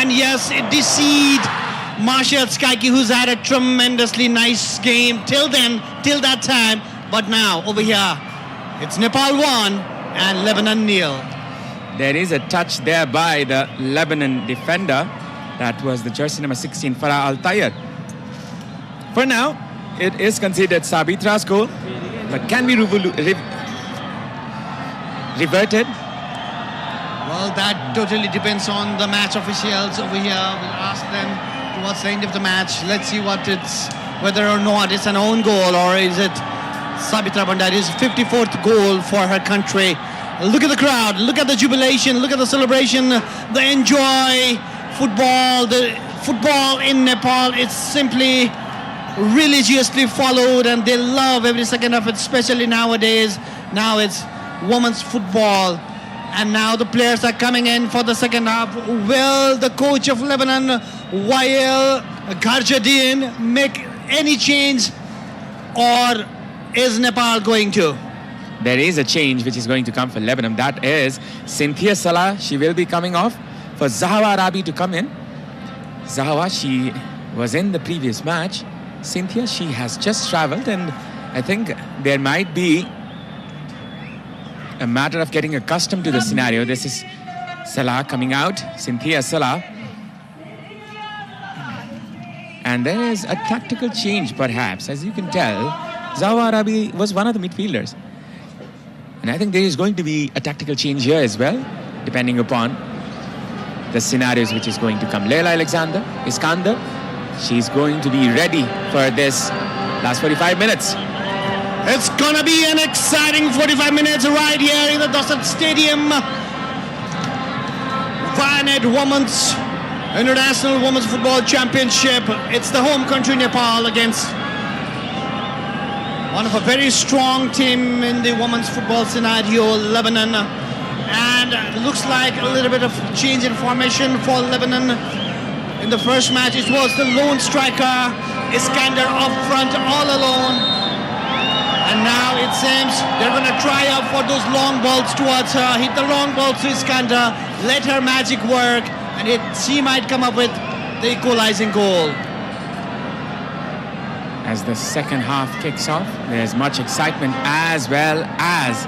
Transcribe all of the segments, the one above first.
And yes, it deceived Marshall Skaiki, who's had a tremendously nice game till that time. But now, over here, it's Nepal 1 and Lebanon 0. There is a touch there by the Lebanon defender. That was the jersey number 16, Farah Al-Tayyar. For now, it is considered Sabitra's goal, but can be reverted. Well, that totally depends on the match officials over here. We'll ask them towards the end of the match. Let's see whether or not it's an own goal or is it Sabitra Bandari's 54th goal for her country. Look at the crowd, look at the jubilation, look at the celebration, the enjoy football, the football in Nepal. It's simply religiously followed and they love every second of it, especially nowadays. Now it's women's football. And now the players are coming in for the second half. Will the coach of Lebanon, Wael Gharjadin, make any change, or is Nepal going to? There is a change which is going to come for Lebanon. That is Cynthia Salah. She will be coming off for Zahawa Arabi to come in. Zahawa, she was in the previous match. Cynthia, she has just traveled, and I think there might be a matter of getting accustomed to the scenario. This is Salah coming out, Cynthia Salah. And there is a tactical change perhaps. As you can tell, Zahawa Arabi was one of the midfielders. And I think there is going to be a tactical change here as well, depending upon the scenarios which is going to come. Leila Alexander, Iskander, she's going to be ready for this last 45 minutes. It's gonna be an exciting 45 minutes right here in the Dasat Stadium. Vianet Women's International Women's Football Championship. It's the home country Nepal against one of a very strong team in the women's football scenario, Lebanon. And looks like a little bit of change in formation for Lebanon. In the first match, it was the lone striker, Iskander, up front all alone. And now it seems they're going to try out for those long balls towards her. Hit the long ball to Iskander, let her magic work, and she might come up with the equalizing goal. As the second half kicks off, there's much excitement as well as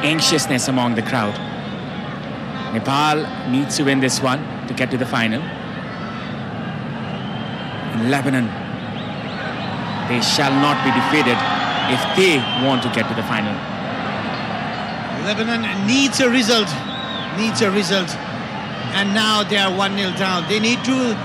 anxiousness among the crowd. Nepal needs to win this one to get to the final. In Lebanon, they shall not be defeated if they want to get to the final. Lebanon needs a result. And now they are 1-0 down. They need to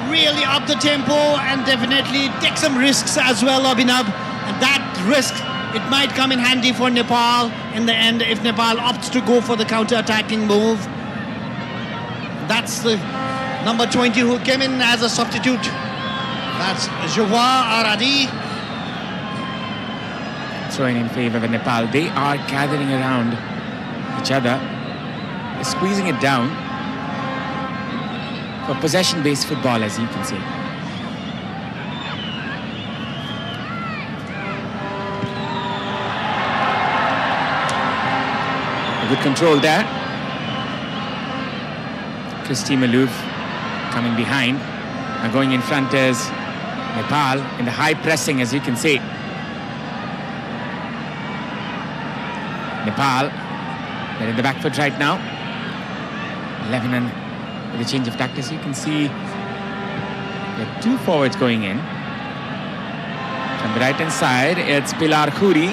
really up the tempo and definitely take some risks as well, Abhinav. And that risk, it might come in handy for Nepal in the end if Nepal opts to go for the counter-attacking move. That's the number 20 who came in as a substitute. That's Jowa Aradi. Throwing in favor of Nepal. They are gathering around each other, squeezing it down for possession-based football, as you can see. A good control there. Christy Malouf coming behind. Now going in front is Nepal in the high pressing, as you can see. Nepal, they're in the back foot right now. Lebanon with a change of tactics. You can see there are two forwards going in. From the right hand side, it's Pilar Khoury.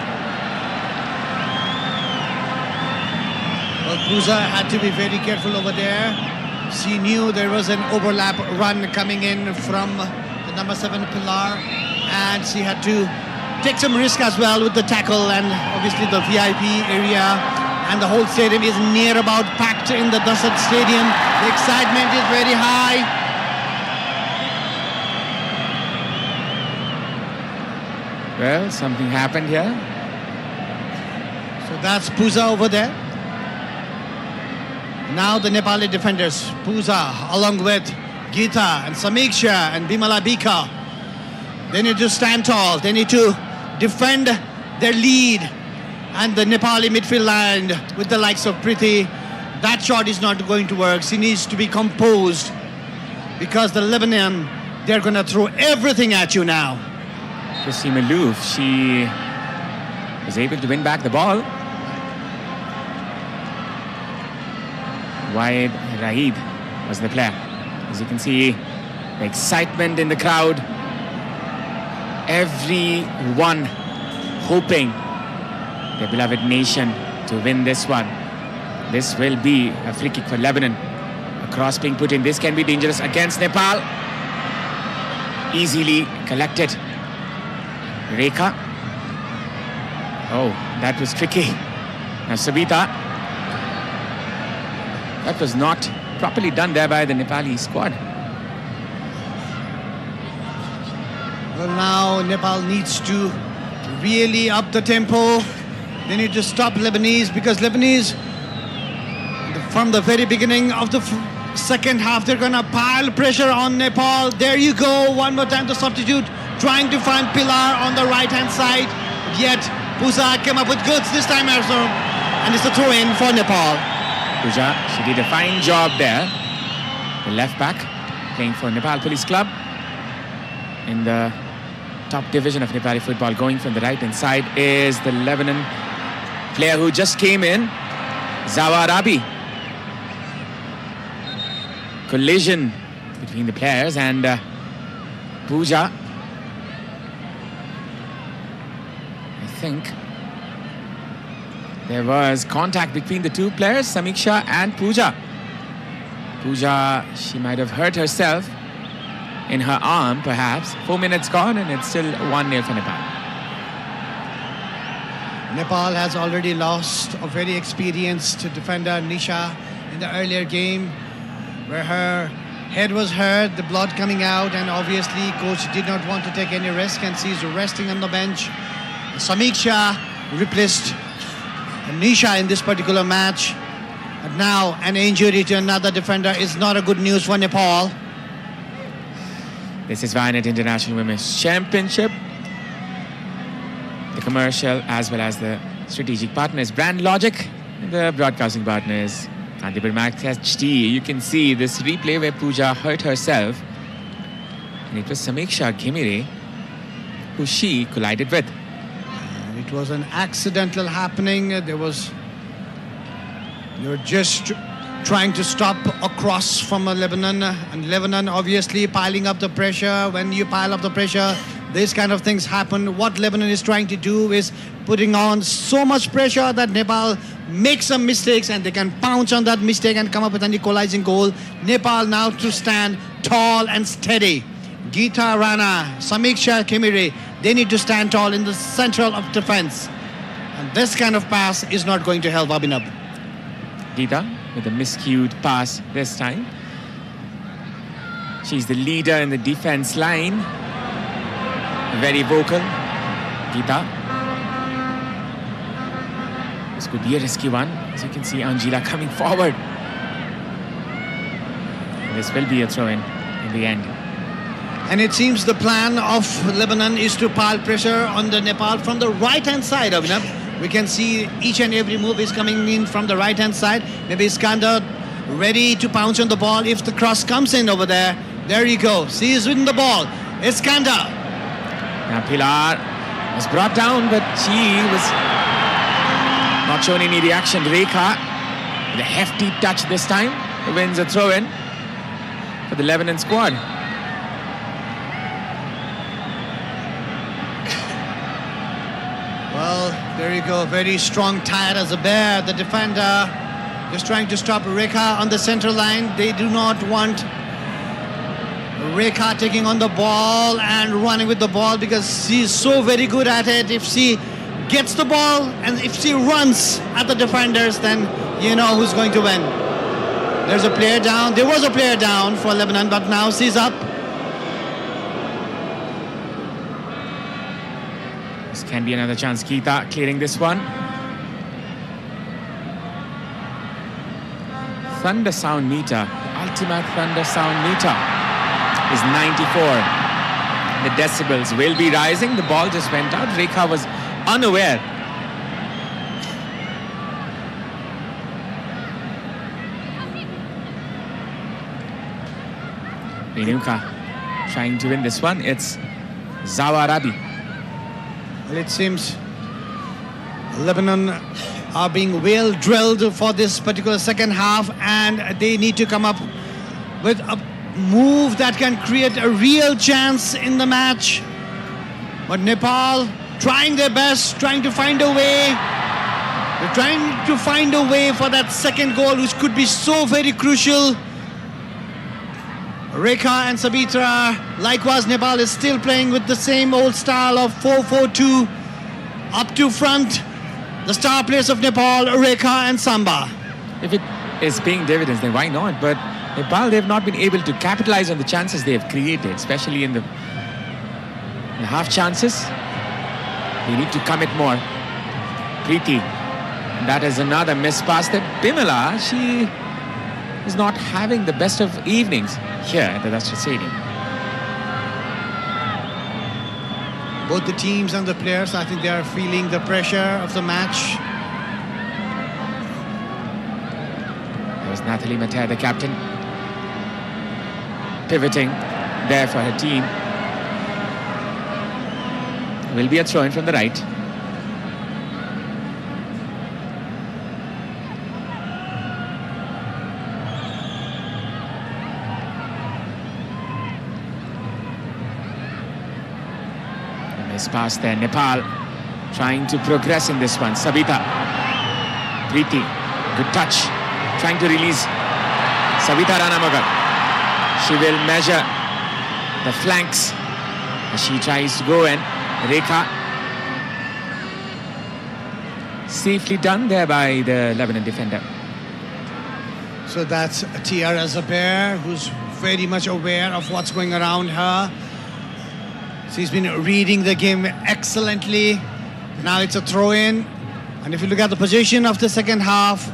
Well, Puza had to be very careful over there. She knew there was an overlap run coming in from the number 7 Pilar, and she had to take some risk as well with the tackle, and obviously the VIP area and the whole stadium is near about packed in the Dasat Stadium. The excitement is very high. Well, something happened here. So that's Puza over there. Now the Nepali defenders, Puza along with Geeta and Samiksha and Bimala Bika. They need to stand tall. They need to defend their lead. And the Nepali midfield line with the likes of Priti, that shot is not going to work. She needs to be composed because the Lebanon, they're going to throw everything at you now. Christy Malouf, she was able to win back the ball. Waid Raid was the player. As you can see, the excitement in the crowd. Everyone hoping their beloved nation to win this one. This will be a free kick for Lebanon. A cross being put in. This can be dangerous against Nepal. Easily collected. Rekha. Oh, that was tricky. Now Sabita. That was not properly done there by the Nepali squad. Well, now Nepal needs to really up the tempo. They need to stop Lebanese because Lebanese, from the very beginning of the second half, they're going to pile pressure on Nepal. There you go. One more time the substitute trying to find Pilar on the right-hand side. Yet Puja came up with goods this time also. And it's a throw-in for Nepal. Puja, she did a fine job there. The left back playing for Nepal Police Club in the top division of Nepali football. Going from the right-hand side is the Lebanon player who just came in, Zawa Rabi. Collision between the players and Puja. I think there was contact between the two players, Samiksha and Puja. Puja, she might have hurt herself in her arm, perhaps. 4 minutes gone and it's still 1-0 for Nepal. Nepal has already lost a very experienced defender, Nisha, in the earlier game, where her head was hurt, the blood coming out, and obviously coach did not want to take any risk and she's resting on the bench. Samiksha replaced Nisha in this particular match. But now an injury to another defender is not a good news for Nepal. This is Vianet International Women's Championship. The commercial as well as the strategic partners, Brand Logic. The broadcasting partners, Kantipur Max HD. You can see this replay where Puja hurt herself. And it was Samiksha Ghimire who she collided with. And it was an accidental happening. You're just trying to stop a cross from Lebanon, and Lebanon obviously piling up the pressure. When you pile up the pressure, these kind of things happen. What Lebanon is trying to do is putting on so much pressure that Nepal makes some mistakes and they can pounce on that mistake and come up with an equalizing goal. Nepal now to stand tall and steady. Geeta Rana, Samiksha Ghimire, they need to stand tall in the central of defense. And this kind of pass is not going to help Abhinav. Geeta with a miscued pass this time. She's the leader in the defense line. Very vocal, Geeta. This could be a risky one. As you can see, Anjila coming forward. This will be a throw-in the end. And it seems the plan of Lebanon is to pile pressure on the Nepal from the right-hand side, Abhinav. We can see each and every move is coming in from the right-hand side. Maybe Iskander ready to pounce on the ball if the cross comes in over there. There you go. She is winning the ball. Iskander. Now Pilar was brought down, but she was not shown any reaction. Rekha with a hefty touch this time. Wins a throw-in for the Lebanon squad. Well, there you go. Very strong, tired as a bear. The defender just trying to stop Rekha on the center line. They do not want Rekha taking on the ball and running with the ball because she's so very good at it. If she gets the ball and if she runs at the defenders, then you know who's going to win. There's a player down. There was a player down for Lebanon, but now she's up. This can be another chance. Geeta clearing this one. Thunder sound meter, the ultimate thunder sound meter is 94. The decibels will be rising. The ball just went out. Rekha was unaware. Renuka trying to win this one. It's Zahawa Arabi. Well, it seems Lebanon are being well drilled for this particular second half, and they need to come up with a move that can create a real chance in the match. But Nepal trying their best, trying to find a way. They're trying to find a way for that second goal, which could be so very crucial. Rekha and Sabitra, likewise, Nepal is still playing with the same old style of 4-4-2. Up to front, the star players of Nepal, Rekha and Samba. If it is paying dividends, then why not? But Nepal, they've not been able to capitalize on the chances they have created, especially in the half chances. They need to commit more. Preeti, that is another miss pass. That Bimala, she is not having the best of evenings here at the Rashtra Stadium. Both the teams and the players, I think they are feeling the pressure of the match. There's Nathalie Mater, the captain, pivoting there for her team. Will be a throw-in from the right. Nice pass there. Nepal trying to progress in this one. Sabita. Preeti. Good touch. Trying to release Sabita Ranamagar. She will measure the flanks as she tries to go in. Rekha. Safely done there by the Lebanon defender. So that's Tiara Zaber, who's very much aware of what's going around her. She's been reading the game excellently. Now it's a throw-in. And if you look at the position of the second half,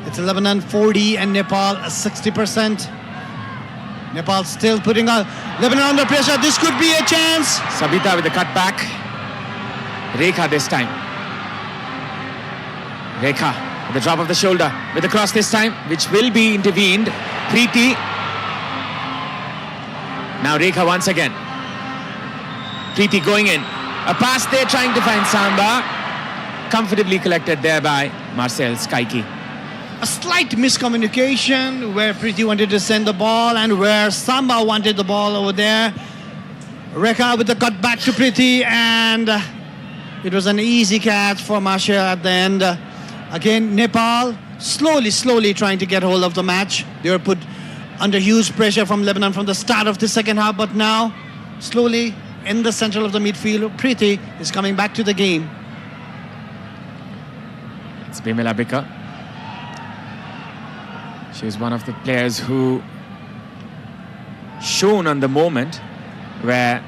it's Lebanon 40 and Nepal 60%. Nepal still putting Lebanon under pressure. This could be a chance. Sabita with the cut back. Rekha this time. Rekha with the drop of the shoulder. With the cross this time, which will be intervened. Preeti. Now Rekha once again. Preeti going in. A pass there trying to find Samba. Comfortably collected there by Marcel Skaiki. A slight miscommunication where Preeti wanted to send the ball and where Samba wanted the ball over there. Rekha with the cut back to Preeti, and it was an easy catch for Marcia at the end. Again, Nepal slowly trying to get hold of the match. They were put under huge pressure from Lebanon from the start of the second half, but now slowly in the center of the midfield, Preeti is coming back to the game. It's Bimala Bika. She was one of the players who shone on the moment where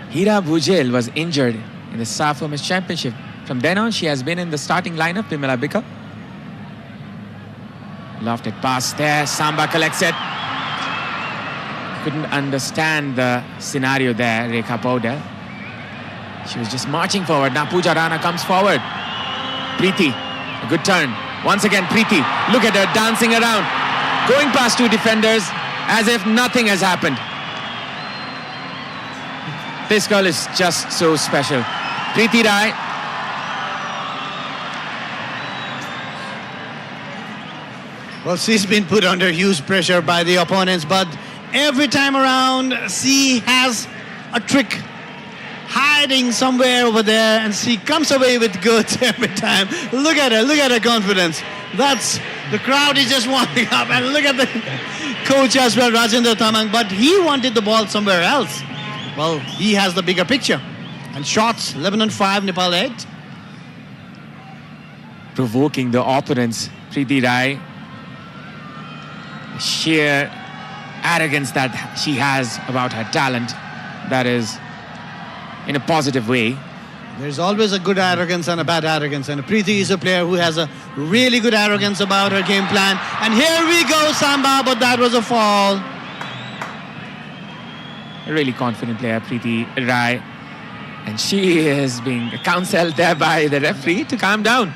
Hira Bujel was injured in the SAF Women's Championship. From then on, she has been in the starting lineup, Bimala Bika. Lofted pass there, Samba collects it. Couldn't understand the scenario there, Rekha Paudel. She was just marching forward. Now Pooja Rana comes forward. Preeti, a good turn. Once again, Preeti, look at her dancing around. Going past two defenders as if nothing has happened. This girl is just so special. Preeti Rai. Well, she's been put under huge pressure by the opponents, but every time around, she has a trick hiding somewhere over there, and she comes away with goods every time. Look at her confidence. The crowd is just warming up, and look at the coach as well, Rajendra Tamang, but he wanted the ball somewhere else. Well, he has the bigger picture. And shots, Lebanon 5, Nepal 8. Provoking the opponents, Preeti Rai. Sheer arrogance that she has about her talent, that is in a positive way. There's always a good arrogance and a bad arrogance, and Preeti is a player who has a really good arrogance about her game plan. And here we go, Samba, but that was a fall. A really confident player, Preeti Rai, and she is being counseled there by the referee to calm down.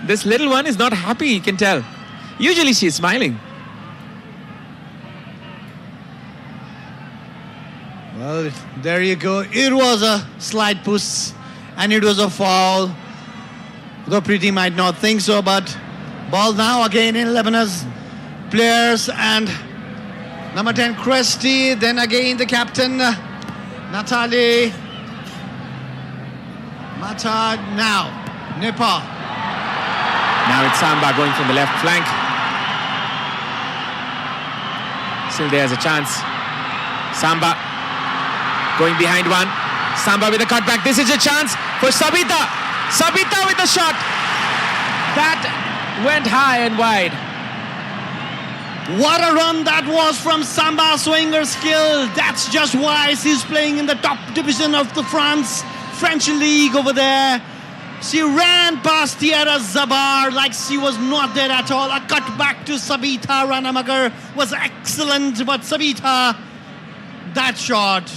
This little one is not happy, you can tell. Usually she's smiling. Well, there you go. It was a slight push and it was a foul. Though Preeti might not think so, but ball now again in Lebanon's players, and number 10 Christie, then again the captain Natalie Mata. Now Nepal. Now it's Samba going from the left flank. Still there's a chance. Samba going behind one. Samba with a cutback. This is a chance for Sabita. Sabita with the shot. That went high and wide. What a run that was from Samba, showing her skill. That's just why she's playing in the top division of the French league over there. She ran past Tiara Zabar like she was not there at all. A cut back to Sabita Ranamagar was excellent, but Sabita, that shot,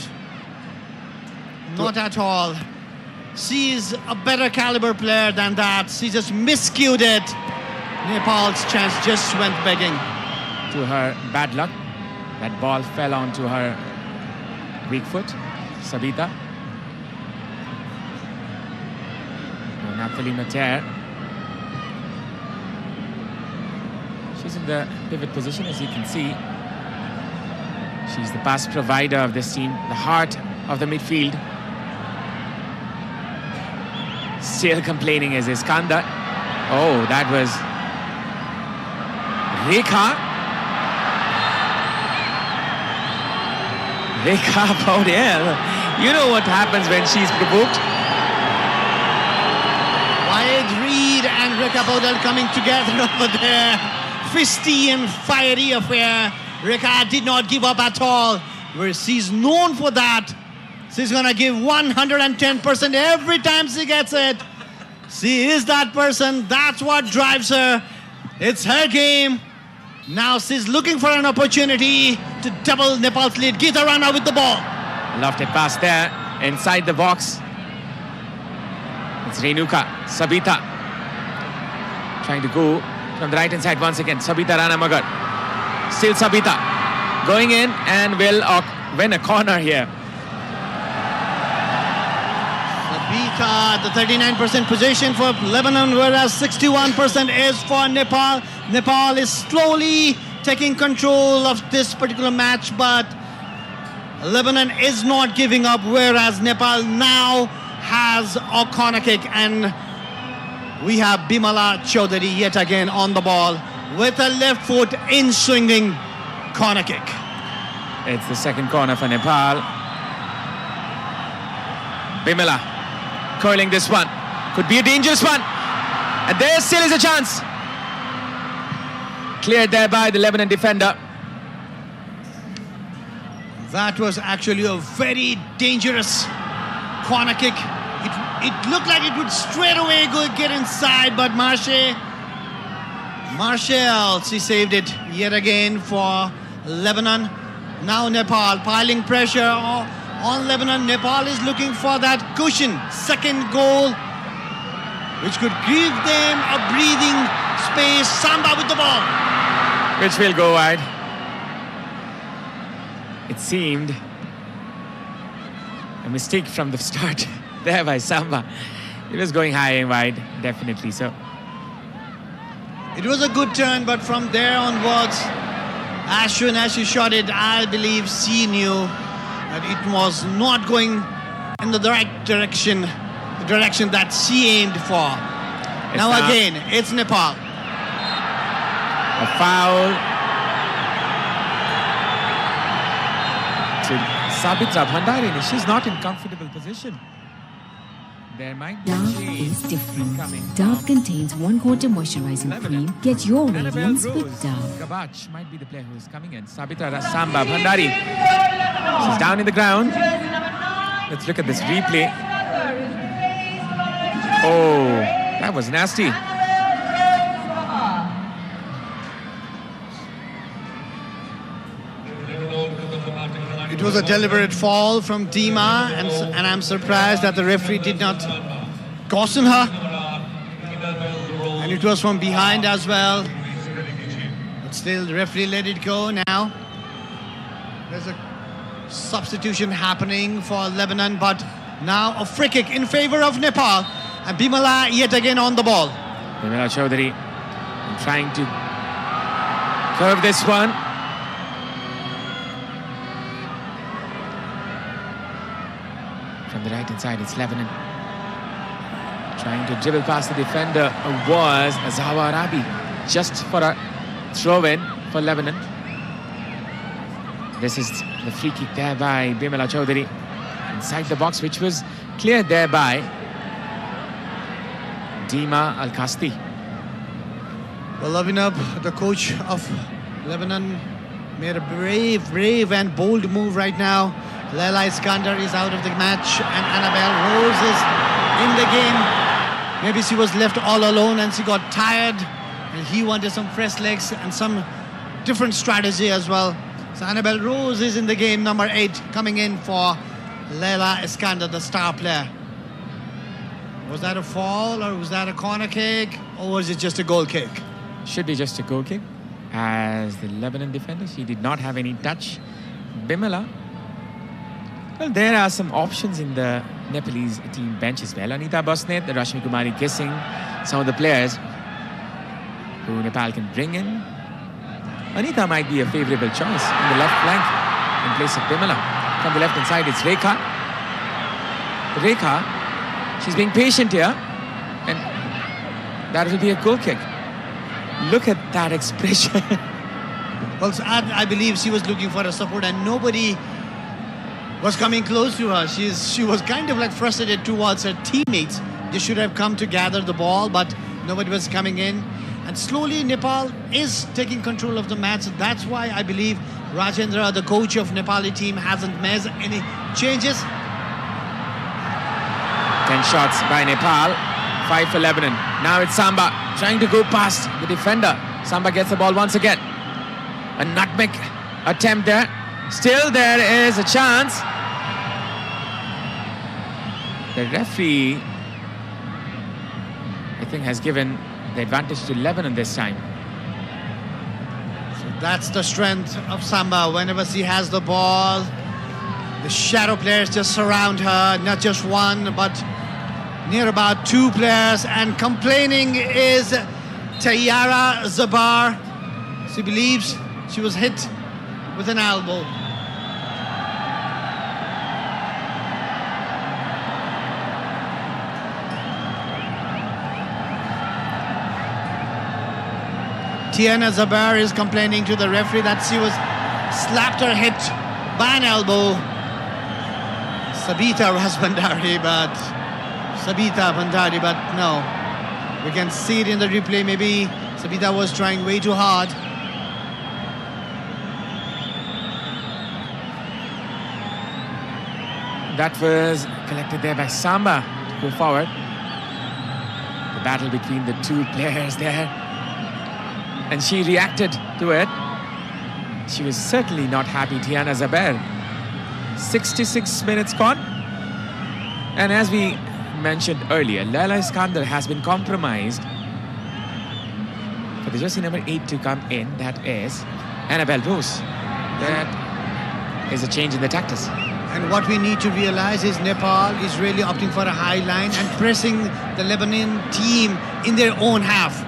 not at all. She's a better caliber player than that. She just miscued it. Nepal's chance just went begging. To her bad luck, that ball fell onto her weak foot, Sabita. Nathalie Mater. She's in the pivot position, as you can see. She's the pass provider of this team, the heart of the midfield. Still complaining is Iskandar. Oh, that was Rekha. Rekha Paudel. You know what happens when she's provoked. Wyatt Reed and Rekha Paudel coming together over there. Fisty and fiery affair. Rekha did not give up at all. Where she's known for that. She's gonna give 110% every time she gets it. She is that person. That's what drives her. It's her game. Now she's looking for an opportunity to double Nepal's lead. Geeta Rana with the ball. Lofted pass there inside the box. It's Renuka, Sabita. Trying to go from the right hand side once again. Sabita Ranamagar. Still Sabita. Going in and will win a corner here. Sabita, the 39% possession for Lebanon, whereas 61% is for Nepal. Nepal is slowly taking control of this particular match, but Lebanon is not giving up, whereas Nepal now has a corner kick, and we have Bimala Chaudhary yet again on the ball with a left foot in swinging corner kick. It's the second corner for Nepal. Bimala curling this one. Could be a dangerous one. And there still is a chance. Cleared there by the Lebanon defender. That was actually a very dangerous corner kick. It looked like it would straight away get inside, but Marshall, she saved it yet again for Lebanon. Now Nepal piling pressure on Lebanon. Nepal is looking for that cushion, second goal, which could give them a breathing space. Samba with the ball. Which will go wide. It seemed a mistake from the start there by Samba. It was going high and wide, definitely so. It was a good turn, but from there onwards, as soon as she shot it, I believe she knew that it was not going in the right direction, the direction that she aimed for. Now again, it's Nepal. A foul to Sabita Bhandari. She's not in comfortable position. There might be Dove is different. Dove contains 1/4 moisturizing cream. Get your radiance with Dove. Gabach might be the player who is coming in. Sabita Samba Bhandari. She's down in the ground. Let's look at this replay. Oh, that was nasty. It was a deliberate fall from Dima, and I'm surprised that the referee did not caution her. And it was from behind as well. But still, the referee let it go now. There's a substitution happening for Lebanon, but now a free kick in favor of Nepal. And Bimala yet again on the ball. Bimala Chaudhary trying to curve this one. From the right hand side, it's Lebanon. Trying to dribble past the defender was Zahawa Arabi, just for a throw-in for Lebanon. This is the free kick there by Bimala Chaudhary inside the box, which was cleared there by Dima Al-Kasti. Well, Abhinab, the coach of Lebanon, made a brave and bold move right now. Laila Iskander is out of the match and Annabelle Rose is in the game. Maybe she was left all alone and she got tired and he wanted some fresh legs and some different strategy as well. So Annabelle Rose is in the game, number 8, coming in for Laila Iskander, the star player. Was that a fall or was that a corner kick or was it just a goal kick? Should be just a goal kick. As the Lebanon defender, she did not have any touch. Bimala. Well, there are some options in the Nepalese team bench as well. Anita Bosnet, the Rashmi Kumari guessing some of the players who Nepal can bring in. Anita might be a favourable choice in the left flank in place of Bimala. From the left hand side, it's Rekha. Rekha, she's being patient here. And that will be a goal kick. Look at that expression. Well, I believe she was looking for a support and nobody was coming close to her. She was kind of like frustrated towards her teammates. They should have come to gather the ball, but nobody was coming in. And slowly Nepal is taking control of the match. That's why I believe Rajendra, the coach of Nepali team, hasn't made any changes. 10 shots by Nepal, 5 for Lebanon. Now it's Samba trying to go past the defender. Samba gets the ball once again. A nutmeg attempt there. Still there is a chance. The referee, I think, has given the advantage to Lebanon this time. So that's the strength of Samba. Whenever she has the ball, the shadow players just surround her. Not just one, but near about 2 players. And complaining is Tayara Zabar. She believes she was hit with an elbow. Tiana Zabar is complaining to the referee that she was slapped or hit by an elbow. Sabita Bandari, but no. We can see it in the replay. Maybe Sabita was trying way too hard. That was collected there by Samba to go forward. The battle between the 2 players there. And she reacted to it. She was certainly not happy, Tiana Zaber. 66 minutes gone. And as we mentioned earlier, Laila Iskander has been compromised for the jersey number 8 to come in. That is Annabelle Rose. That is a change in the tactics. And what we need to realize is Nepal is really opting for a high line and pressing the Lebanon team in their own half.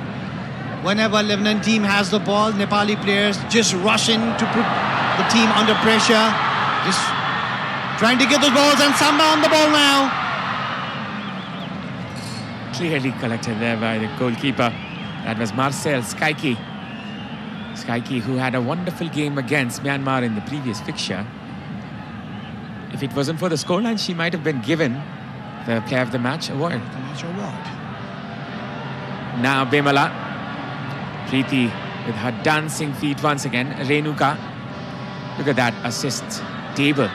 Whenever Lebanon team has the ball, Nepali players just rush in to put the team under pressure. Just trying to get the balls, and Samba on the ball now. Clearly collected there by the goalkeeper. That was Marcel Skaiki. Skaiki, who had a wonderful game against Myanmar in the previous fixture. If it wasn't for the scoreline, she might have been given the Player of the Match award. Now Bimala. Preeti with her dancing feet once again. Renuka. Look at that assist table.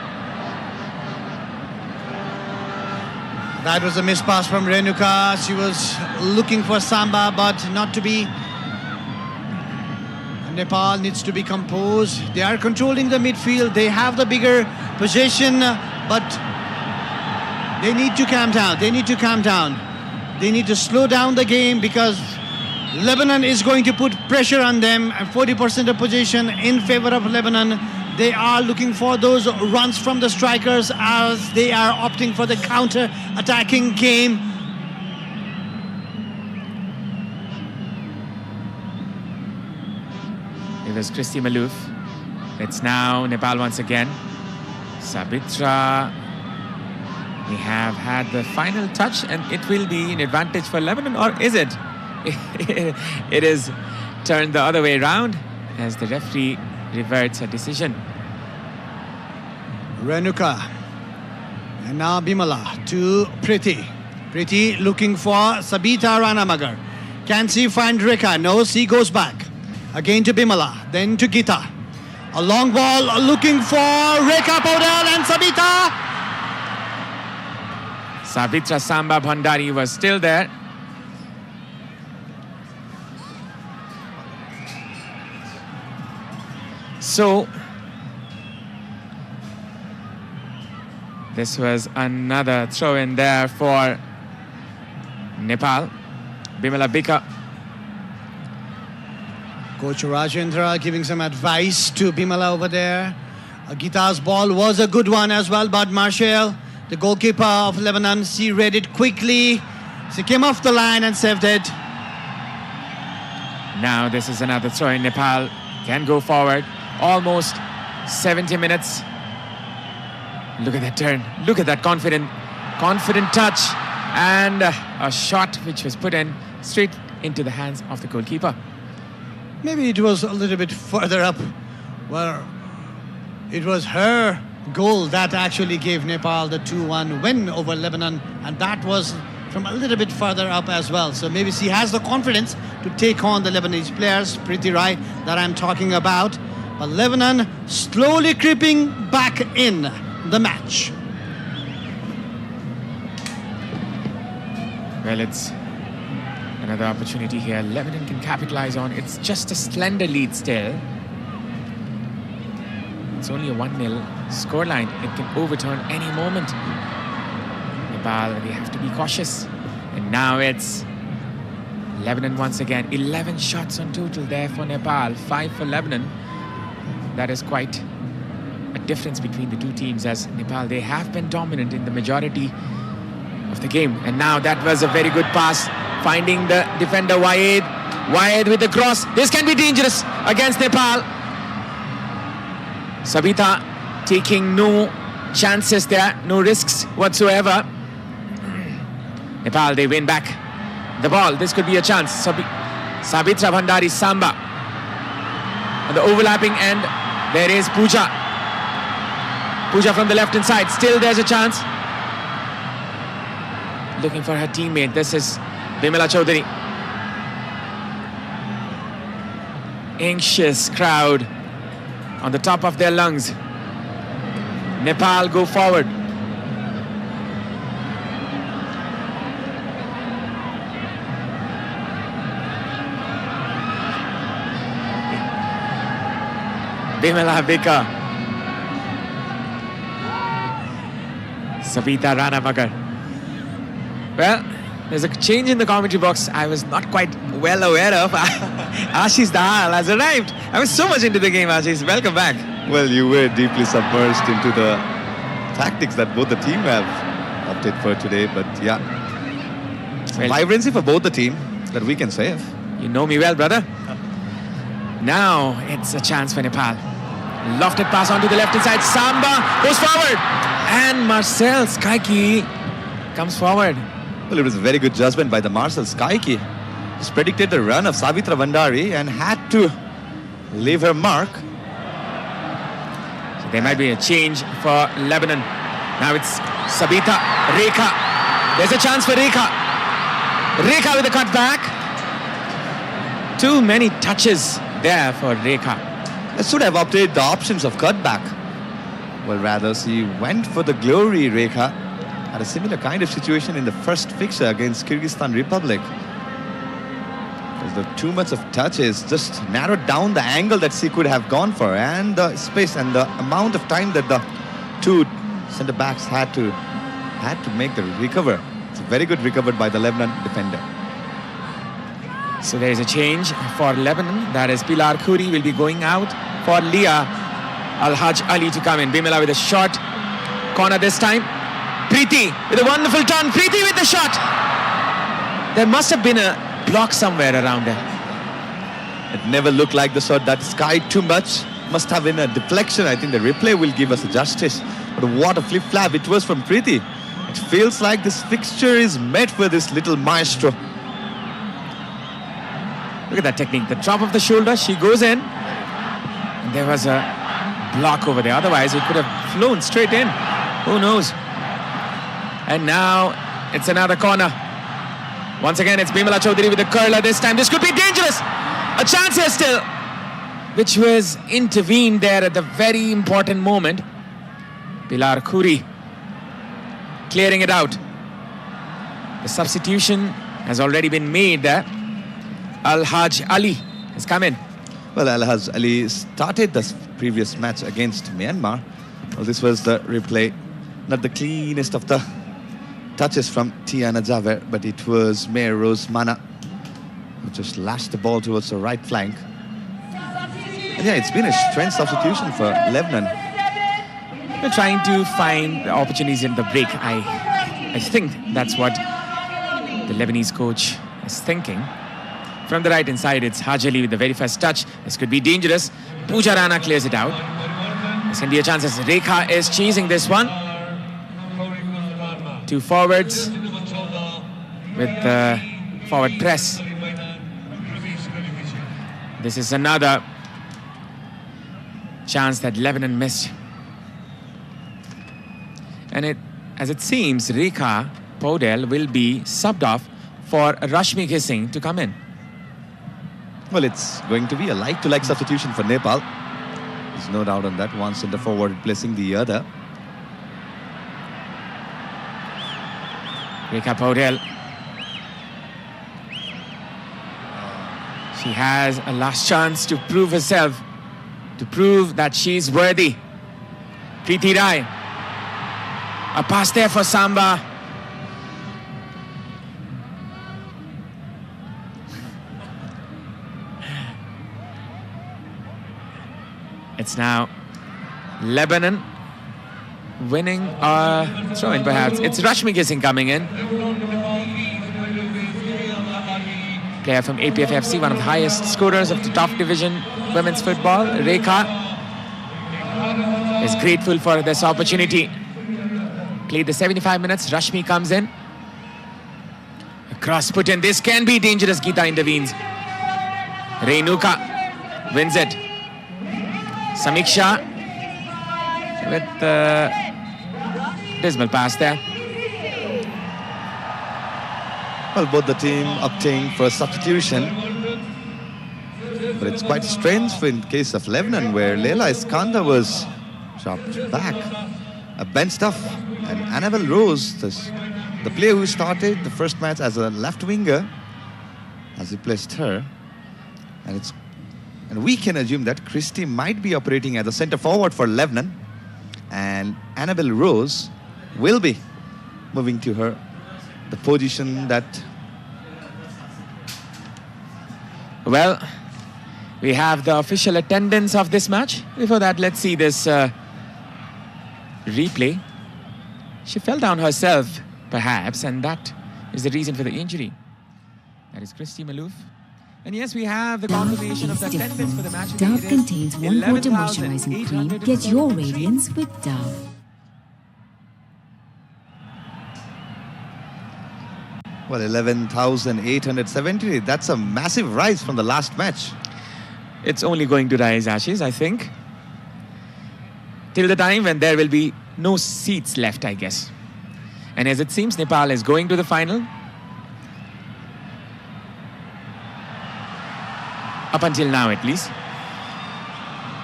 That was a miss pass from Renuka. She was looking for Samba, but not to be. Nepal needs to be composed. They are controlling the midfield. They have the bigger possession, but they need to calm down. They need to calm down. They need to slow down the game because Lebanon is going to put pressure on them, and 40% of possession in favor of Lebanon. They are looking for those runs from the strikers as they are opting for the counter-attacking game. It was Christy Malouf. It's now Nepal once again. Sabitra. We have had the final touch and it will be an advantage for Lebanon, or is it? It is turned the other way around as the referee reverts a decision. Renuka. And now Bimala to Priti. Priti looking for Sabita Ranamagar. Can she find Rekha? No, she goes back. Again to Bimala, then to Gita. A long ball looking for Rekha Paudel and Sabita. Sabitra Samba Bhandari was still there. So, this was another throw in there for Nepal. Bimala Bika. Coach Rajendra giving some advice to Bimala over there. Gita's ball was a good one as well, but Marshall, the goalkeeper of Lebanon, she read it quickly. She came off the line and saved it. Now this is another throw in. Nepal can go forward. Almost 70 minutes. Look at that turn. Look at that confident touch. And a shot which was put in straight into the hands of the goalkeeper. Maybe it was a little bit further up. Well, it was her goal that actually gave Nepal the 2-1 win over Lebanon. And that was from a little bit further up as well. So maybe she has the confidence to take on the Lebanese players, Priti Rai, that I'm talking about. But Lebanon slowly creeping back in the match. Well, it's another opportunity here. Lebanon can capitalize on. It's just a slender lead still. It's only a 1-0 scoreline. It can overturn any moment. Nepal, they have to be cautious. And now it's Lebanon once again. 11 shots on total there for Nepal, 5 for Lebanon. That is quite a difference between the two teams, as Nepal, they have been dominant in the majority of the game. And now that was a very good pass, finding the defender Wahed. Wahed with the cross. This can be dangerous against Nepal. Sabita taking no chances there, no risks whatsoever. Nepal, they win back the ball. This could be a chance. Sabitra Bhandari Samba. On the overlapping end, there is Pooja. Pooja from the left-hand side. Still there's a chance. Looking for her teammate. This is Bimala Chaudhary. Anxious crowd on the top of their lungs. Nepal go forward. Bimala Bika. Sabita Ranamagar. Well, there's a change in the commentary box I was not quite well aware of. Ashish Dahal has arrived. I was so much into the game, Ashish. Welcome back. Well, you were deeply submerged into the tactics that both the team have opted for today. But yeah, Well, vibrancy for both the team that we can save. you know me well, brother. Now it's a chance for Nepal. Lofted pass onto the left-hand side. Samba goes forward. And Marcel Skaiki comes forward. Well, it was a very good judgment by the Marcel Skaiki. Just predicted the run of Savitra Bhandari and had to leave her mark. So there might be a change for Lebanon. Now it's Sabita, Rekha. There's a chance for Rekha. Rekha with a cutback. Too many touches there for Rekha. They should have opted the options of cutback. Well, rather, she went for the glory. Rekha had a similar kind of situation in the first fixture against Kyrgyzstan Republic. Because the too much of touches just narrowed down the angle that she could have gone for, and the space and the amount of time that the two centre backs had to make the recover. It's very good recovered by the Lebanon defender. So there is a change for Lebanon. That is Pilar Khoury will be going out for Leah. Al-Haj Ali to come in. Bimala with a short corner this time. Preeti with a wonderful turn. Preeti with the shot. There must have been a block somewhere around there. It never looked like the shot that skied too much. Must have been a deflection. I think the replay will give us a justice. But what a flip-flap it was from Preeti. It feels like this fixture is made for this little maestro. Look at that technique. The drop of the shoulder, she goes in. And there was a block over there. Otherwise, it could have flown straight in. Who knows? And now it's another corner. Once again, it's Bimala Chaudhary with the curler this time. This could be dangerous. A chance here still, which was intervened there at the very important moment. Pilar Khoury clearing it out. The substitution has already been made there. Al-Haj Ali has come in. Well, Al-Haj Ali started this previous match against Myanmar. Well, this was the replay. Not the cleanest of the touches from Tiana Javer, but it was Mayor Rose Mana who just lashed the ball towards the right flank. And yeah, it's been a strange substitution for Lebanon. They're trying to find the opportunities in the break. I think that's what the Lebanese coach is thinking. From the right-hand side, it's Haj Ali with the very first touch. This could be dangerous. Pooja Rana clears it out. This can be a chance as Rekha is chasing this one. Two forwards with the forward press. This is another chance that Lebanon missed. And as it seems, Rekha Paudel will be subbed off for Rashmi Ghesing to come in. Well, it's going to be a like-to-like substitution for Nepal. There's no doubt on that. One centre forward replacing the other. Rekha Paudel. She has a last chance to prove herself, to prove that she's worthy. Preeti Rai. A pass there for Samba. It's now Lebanon winning a throw-in perhaps. It's Rashmi Ghesing coming in. Player from APFFC, one of the highest scorers of the top division women's football. Rekha is grateful for this opportunity. Played the 75 minutes. Rashmi comes in. A cross put in. This can be dangerous. Geeta intervenes. Renuka wins it. Samiksha with the dismal pass there. Well, both the team opting for a substitution. But it's quite strange in case of Lebanon, where Leila Iskandar was chopped back. Benched off. And Annabelle Rose, the player who started the first match as a left winger, has replaced her. And we can assume that Christie might be operating as a centre forward for Lebanon. And Annabelle Rose will be moving to the position that... Well, we have the official attendance of this match. Before that, let's see this replay. She fell down herself, perhaps, and that is the reason for the injury. That is Christy Malouf. And yes, we have the confirmation of the attendance for the match. Dove contains 1 quarter moisturizing cream. Get your radiance with Dove. Well, 11,870. That's a massive rise from the last match. It's only going to rise, Ashish, I think. Till the time when there will be no seats left, I guess. And as it seems, Nepal is going to the final. Up until now, at least.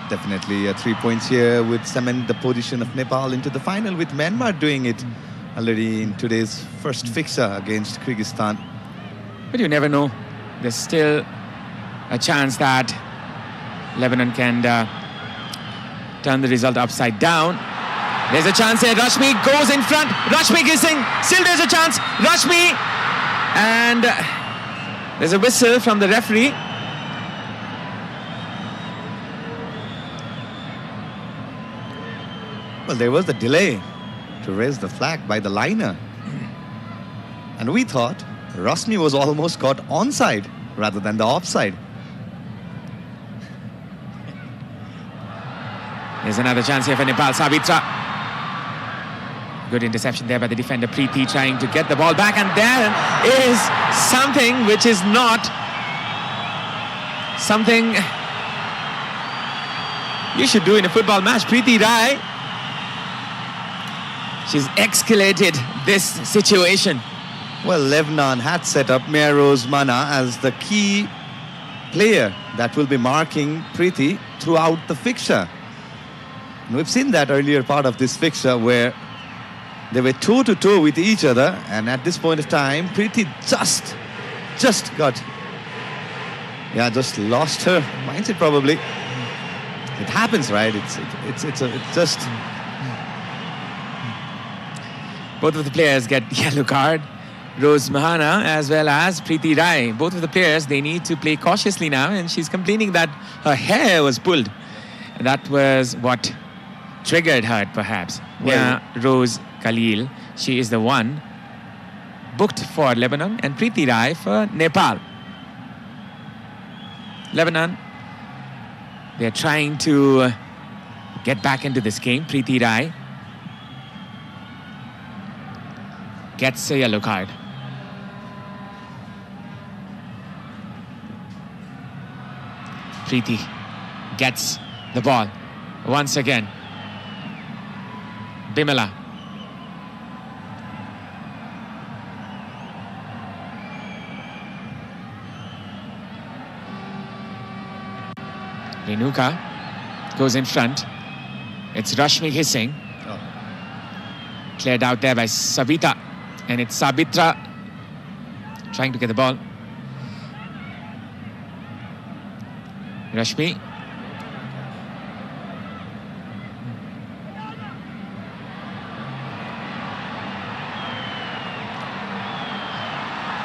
Definitely 3 points here would cement the position of Nepal into the final, with Myanmar doing it already in today's first fixture against Kyrgyzstan. But you never know. There's still a chance that Lebanon can turn the result upside down. There's a chance here. Rashmi goes in front. Rashmi Ghesing. Still there's a chance. Rashmi. And there's a whistle from the referee. Well, there was the delay to raise the flag by the liner. And we thought Rasmi was almost caught onside rather than the offside. There's another chance here for Nepal. Savitra. Good interception there by the defender Preeti, trying to get the ball back, and there is something which is not something you should do in a football match. Preeti Rai, she's escalated this situation. Well, Lebanon had set up Mia Rose Mana as the key player that will be marking Preeti throughout the fixture. And we've seen that earlier part of this fixture where they were toe-to-toe with each other, and at this point of time, Preeti just lost her mindset probably. It happens, right? It's just. Both of the players get yellow card. Rose Mahana as well as Preeti Rai. Both of the players, they need to play cautiously now, and she's complaining that her hair was pulled. And that was what triggered her, perhaps. Well, Rose Khalil, she is the one booked for Lebanon, and Preeti Rai for Nepal. Lebanon, they're trying to get back into this game. Preeti Rai gets a yellow card. Preeti gets the ball once again. Bimala. Renuka goes in front. It's Rashmi hissing. Cleared out there by Savita. And it's Sabitra trying to get the ball. Rashmi.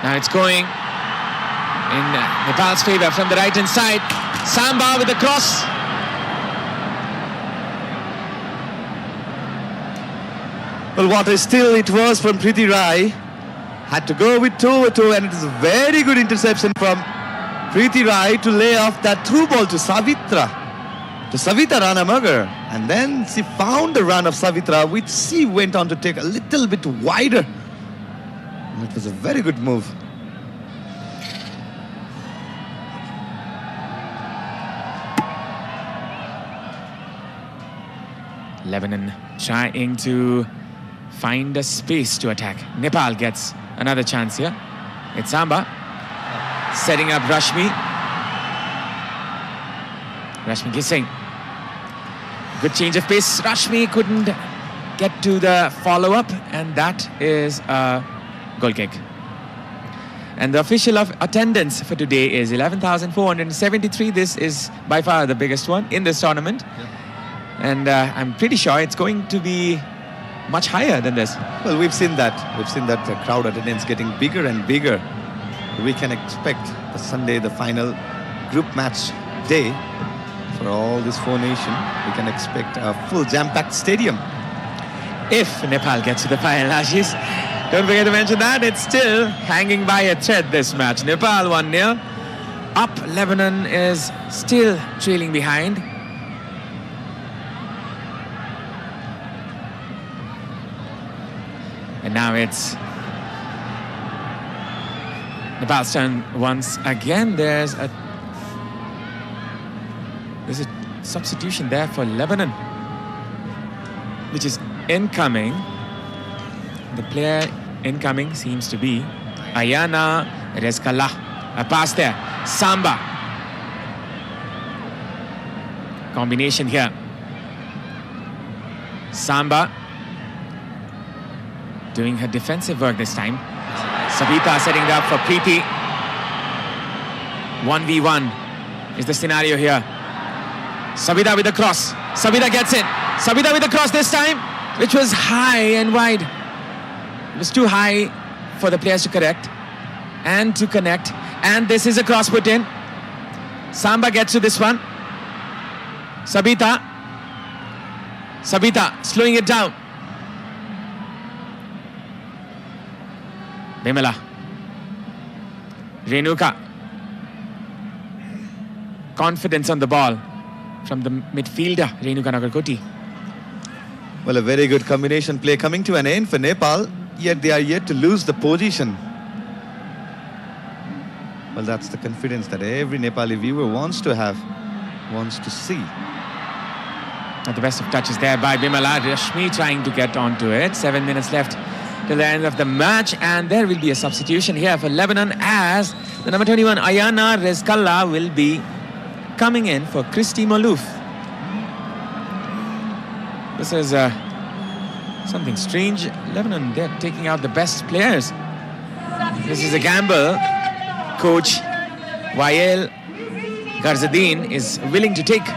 Now it's going in Nepal's favor from the right-hand side. Samba with the cross. Well, what a steal it was from Preeti Rai. Had to go with toe-to-toe, and it is a very good interception from Preeti Rai to lay off that through ball to Savitra Ranamagar. And then she found the run of Savitra, which she went on to take a little bit wider. And it was a very good move. Lebanon trying to find a space to attack. Nepal gets another chance here. It's Samba setting up Rashmi. Rashmi kissing. Good change of pace. Rashmi couldn't get to the follow-up, and that is a goal kick. And the official of attendance for today is 11,473. This is by far the biggest one in this tournament. Yeah. And I'm pretty sure it's going to be much higher than this. Well, we've seen that. We've seen that crowd attendance getting bigger and bigger. We can expect the Sunday, the final group match day for all this four nation. We can expect a full jam-packed stadium. If Nepal gets to the final, Ashish, don't forget to mention that it's still hanging by a thread, this match. Nepal 1-0. Up, Lebanon is still trailing behind. And now it's Nepal's turn once again. There's a substitution there for Lebanon, which is incoming. The player incoming seems to be Ayana Rezkala. A pass there. Samba. Combination here. Samba doing her defensive work this time. Savita setting it up for Preeti. 1v1 is the scenario here. Savita with the cross. Savita gets it. Savita with the cross this time, which was high and wide. It was too high for the players to correct and to connect. And this is a cross put in. Samba gets to this one. Savita. Sabita slowing it down. Bimala. Renuka. Confidence on the ball from the midfielder, Renuka Nagarkoti. Well, a very good combination play coming to an end for Nepal, yet they are yet to lose the position. Well, that's the confidence that every Nepali viewer wants to have, wants to see. Not the best of touches there by Bimala. Rashmi trying to get onto it. 7 minutes left till the end of the match, and there will be a substitution here for Lebanon as the number 21 Ayana Rezkalla will be coming in for Christy Malouf. This is something strange. Lebanon, they're taking out the best players. This is a gamble coach Wael Garzadine is willing to take.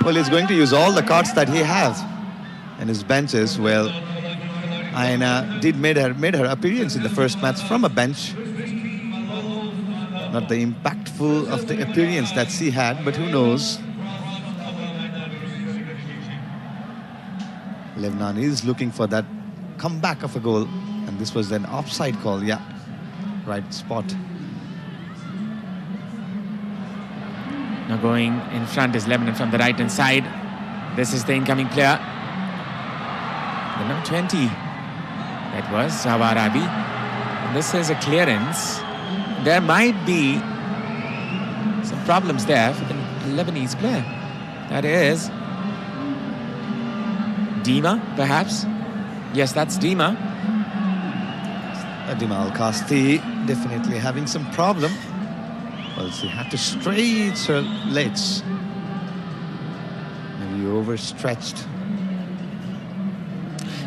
Well, he's going to use all the cards that he has. And his benches, well, Ayana did made her appearance in the first match from a bench. Not the impactful of the appearance that she had, but who knows? Lebanon is looking for that comeback of a goal, and this was an offside call. Yeah, right spot. Now going in front is Lebanon from the right hand side. This is the incoming player, the number 20. That was Zawa Rabi. This is a clearance. There might be some problems there for the Lebanese player. That is Dima, perhaps. Yes, that's Dima. Dima Al-Kasti definitely having some problem. Well, she had to stretch her legs. Maybe overstretched.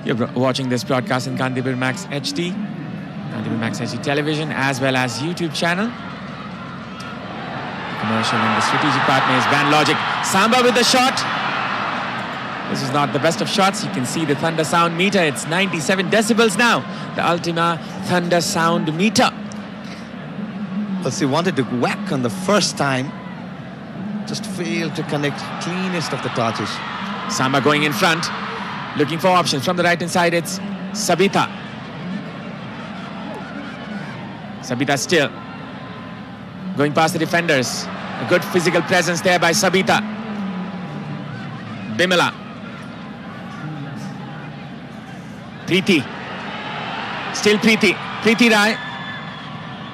You're watching this broadcast in Kandipur Max HD, Kandipur Max HD television, as well as YouTube channel. The commercial and the strategic partner is Banlogic. Samba with the shot. This is not the best of shots. You can see the thunder sound meter. It's 97 decibels now. The Ultima thunder sound meter. Well, she wanted to whack on the first time. Just failed to connect cleanest of the touches. Samba going in front. Looking for options from the right hand side. It's Sabita. Sabita still going past the defenders. A good physical presence there by Sabita. Bimala. Preeti. Still Preeti. Preeti Rai.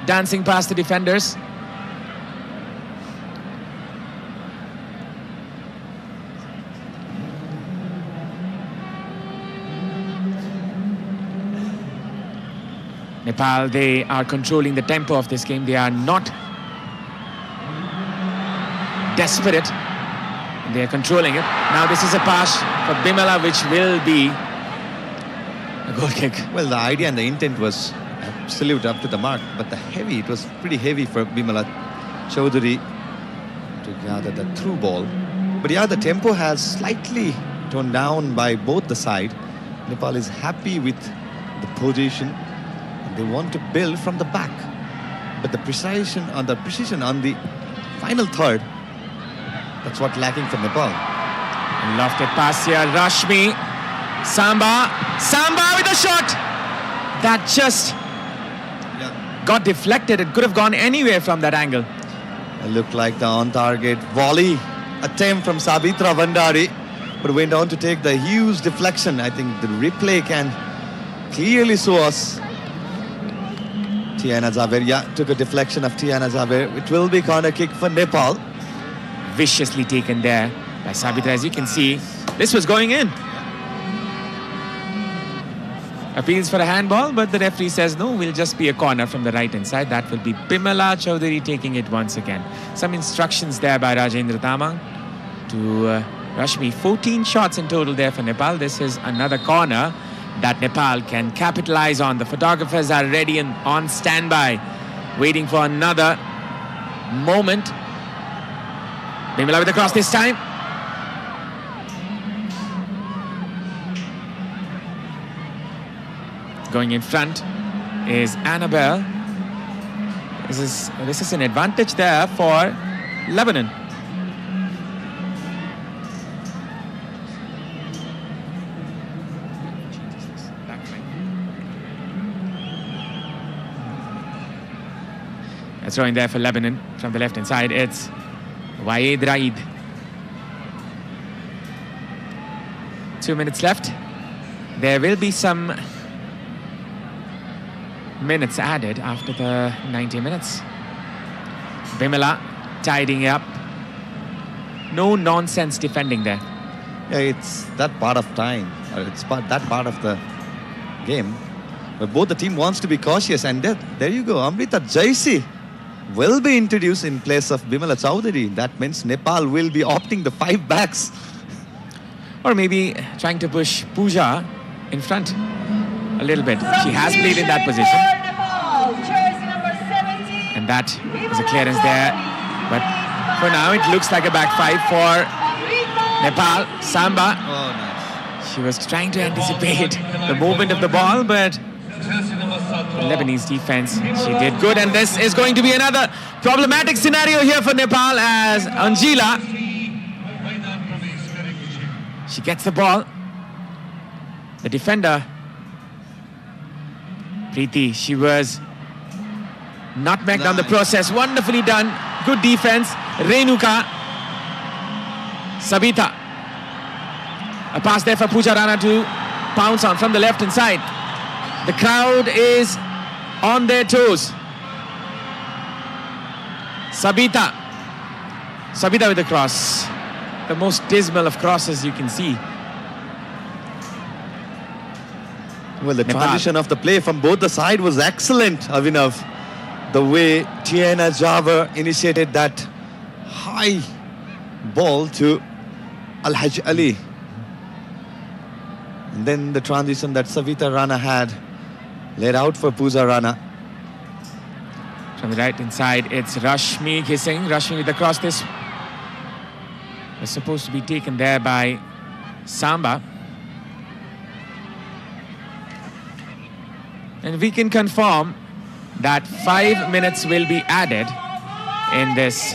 Dancing past the defenders. Nepal, they are controlling the tempo of this game. They are not desperate. They are controlling it. Now this is a pass for Bimala, which will be a goal kick. Well, the idea and the intent was absolute up to the mark, but it was pretty heavy for Bimala Chaudhary to gather the through ball. But yeah, the tempo has slightly toned down by both the side. Nepal is happy with the position. They want to build from the back, but the precision on the final third, that's what lacking for Nepal. Lofted pass here, Rashmi. Samba with a shot that just got deflected. It could have gone anywhere from that angle. It looked like the on-target volley attempt from Sabitra Vandari, but went on to take the huge deflection. I think the replay can clearly show us. Tiana Jaber, took a deflection of Tiana Jaber. It will be corner kick for Nepal. Viciously taken there by Sabitra. As you can see, this was going in. Appeals for a handball, but the referee says no, will just be a corner from the right hand side. That will be Bimala Chaudhary taking it once again. Some instructions there by Rajendra Tamang to Rashmi. 14 shots in total there for Nepal. This is another corner that Nepal can capitalize on. The photographers are ready and on standby, waiting for another moment. Bimala with the cross this time. Going in front is Annabelle. This is an advantage there for Lebanon. A throw in there for Lebanon from the left-hand side. It's Waed Raid. 2 minutes left. There will be some minutes added after the 90 minutes. Bimala tidying up. No nonsense defending there. Yeah, it's that part of time. That part of the game where both the team wants to be cautious. And there you go. Amrita Jaisi will be introduced in place of Bimala Chowdhury. That means Nepal will be opting the 5 backs. Or maybe trying to push Pooja in front a little bit. She has played in that position. And that is a clearance there. But for now, it looks like a back 5 for Nepal. Samba. Oh, nice. She was trying to anticipate the movement of the ball, but the Lebanese defense, she did good. And this is going to be another problematic scenario here for Nepal as Angela, she gets the ball. The defender, Preeti, she was nutmegged on the process. Wonderfully done. Good defense. Renuka. Sabita. A pass there for Pooja Rana to pounce on from the left-hand side. The crowd is on their toes. Sabita. Sabita with the cross. The most dismal of crosses you can see. Well, the Nepal. transition of the play from both the side was excellent, Avinav. The way Tiana Java initiated that high ball to Al-Haj Ali. And then the transition that Savita Rana had laid out for Pooja Rana. From the right-hand side, it's Rashmi Ghising. Rashmi with the cross. This was supposed to be taken there by Samba. And we can confirm that 5 minutes will be added in this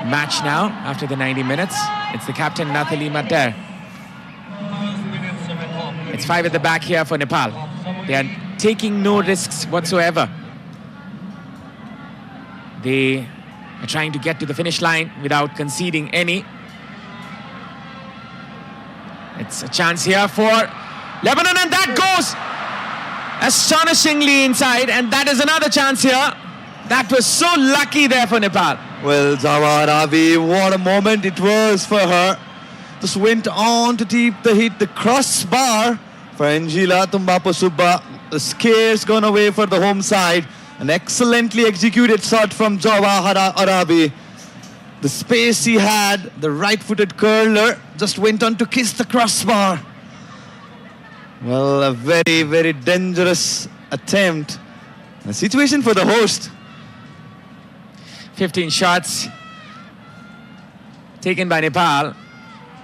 match now after the 90 minutes. It's the captain, Nathalie Mater. It's 5 at the back here for Nepal. They are taking no risks whatsoever. They are trying to get to the finish line without conceding any. It's a chance here for Lebanon, and that goes astonishingly inside, and that is another chance here. That was so lucky there for Nepal. Well, Java Ravi, what a moment it was for her. Just went on to hit the crossbar for Angela Tumbapo Subba. The scares gone away for the home side. An excellently executed shot from Java Arabi. The space he had, the right-footed curler, just went on to kiss the crossbar. Well, a very, very dangerous attempt. A situation for the host. 15 shots taken by Nepal.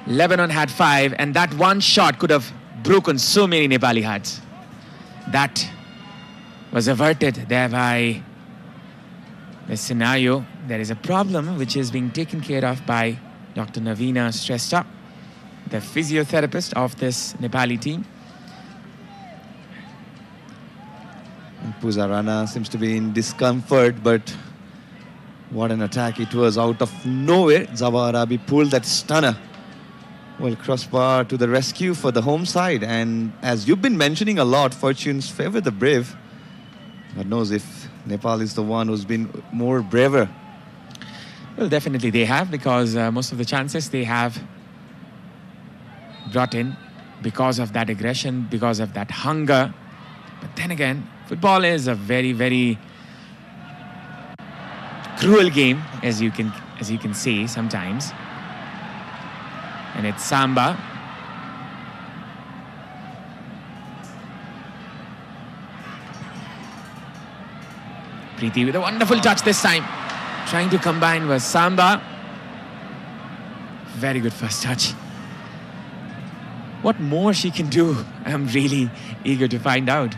Lebanon had 5, and that one shot could have broken so many Nepali hearts. That was averted there by the scenario. There is a problem which is being taken care of by Dr. Navina Shrestha, the physiotherapist of this Nepali team. And Pooja Rana seems to be in discomfort, but what an attack it was out of nowhere. Java Arabi pulled that stunner. Well, crossbar to the rescue for the home side. And as you've been mentioning a lot, fortunes favor the brave. God knows if Nepal is the one who's been more braver. Well, definitely they have, because most of the chances they have brought in because of that aggression, because of that hunger. But then again, football is a very, very cruel game, as you can see sometimes. And it's Samba. Preeti with a wonderful touch this time. Trying to combine with Samba. Very good first touch. What more she can do, I'm really eager to find out.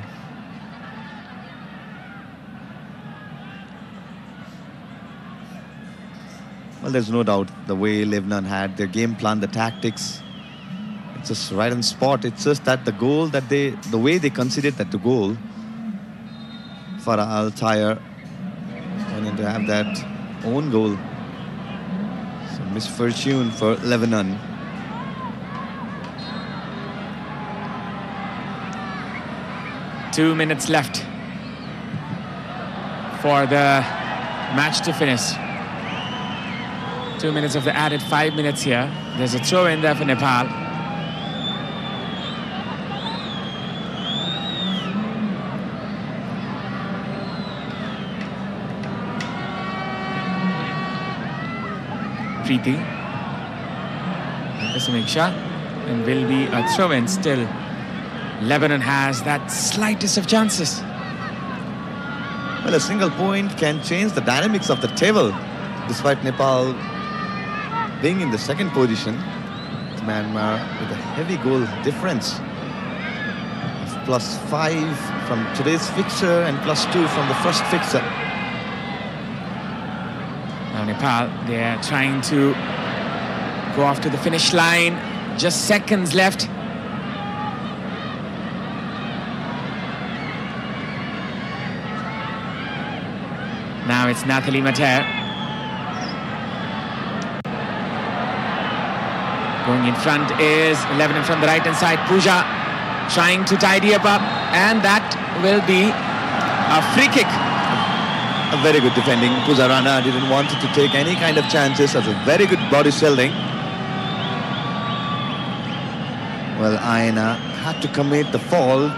Well, there's no doubt the way Lebanon had their game plan, the tactics, it's just right on spot. It's just that the goal that the way they considered that the goal, Farah Al-Tayar, to have that own goal. So misfortune for Lebanon. Two minutes left for the match to finish. 2 minutes of the added 5 minutes here. There's a throw in there for Nepal. Preeti. This makes shot and will be a throw in still. Lebanon has that slightest of chances. Well, a single point can change the dynamics of the table. Despite Nepal being in the second position, Myanmar with a heavy goal difference of +5 from today's fixture and +2 from the first fixture. Now Nepal, they're trying to go off to the finish line. Just seconds left. Now it's Nathalie Mater. Going in front is Lebanon from the right-hand side. Pooja trying to tidy up, and that will be a free kick. A very good defending. Pooja Rana didn't want to take any kind of chances. That's a very good body shielding. Well, Aina had to commit the fall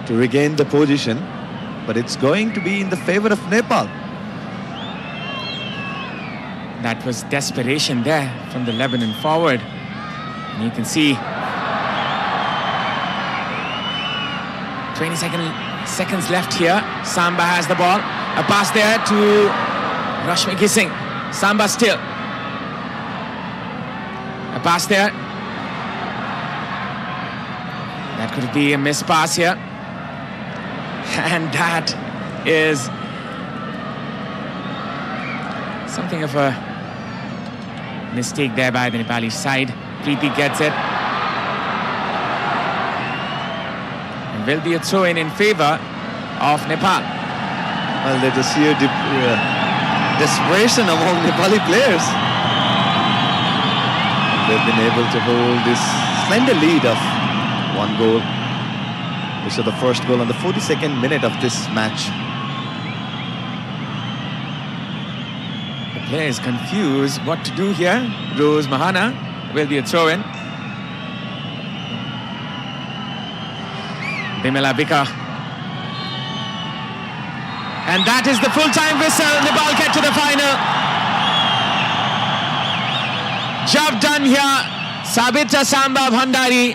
to regain the position, but it's going to be in the favor of Nepal. That was desperation there from the Lebanon forward. And you can see 20 seconds left here. Samba has the ball. A pass there to Rashmi Gising. Samba still. A pass there. That could be a missed pass here. And that is something of a mistake there by the Nepali side. Preeti gets it. And will be a throw-in in favor of Nepal. Well, there's a sheer desperation among Nepali players. They've been able to hold this slender lead of 1 goal. We saw the first goal on the 42nd minute of this match. The player is confused what to do here. Rose Mahana will be a throw-in. Bimala Bika. And that is the full-time whistle. Nepal get to the final. Job done here. Sabita Samba Bhandari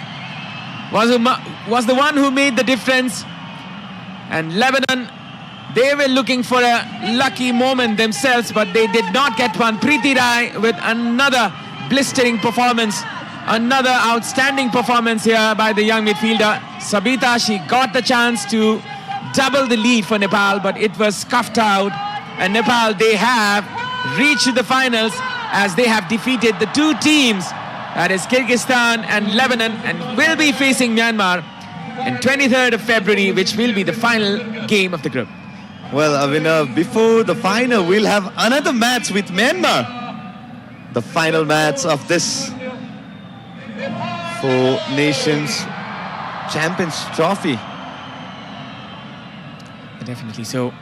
was the one who made the difference. And Lebanon, they were looking for a lucky moment themselves, but they did not get one. Preeti Rai with another blistering performance. Another outstanding performance here by the young midfielder. Sabita, she got the chance to double the lead for Nepal, but it was scuffed out. And Nepal, they have reached the finals as they have defeated the two teams, that is Kyrgyzstan and Lebanon, and will be facing Myanmar on 23rd of February, which will be the final game of the group. Well, Avinav, before the final, we'll have another match with Myanmar. The final match of this Four Nations Champions Trophy. Definitely so.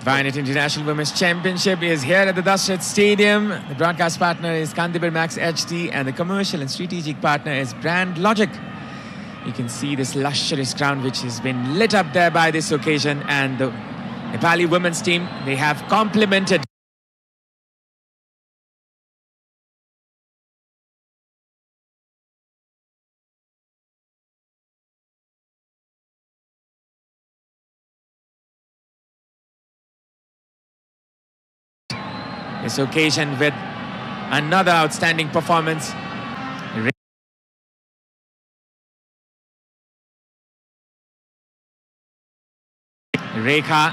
Vianet International Women's Championship is here at the Dashrath Stadium. The broadcast partner is Kandibir Max HD, and the commercial and strategic partner is Brand Logic. You can see this luxurious ground which has been lit up there by this occasion, and the Nepali women's team, they have complemented this occasion with another outstanding performance. Rekha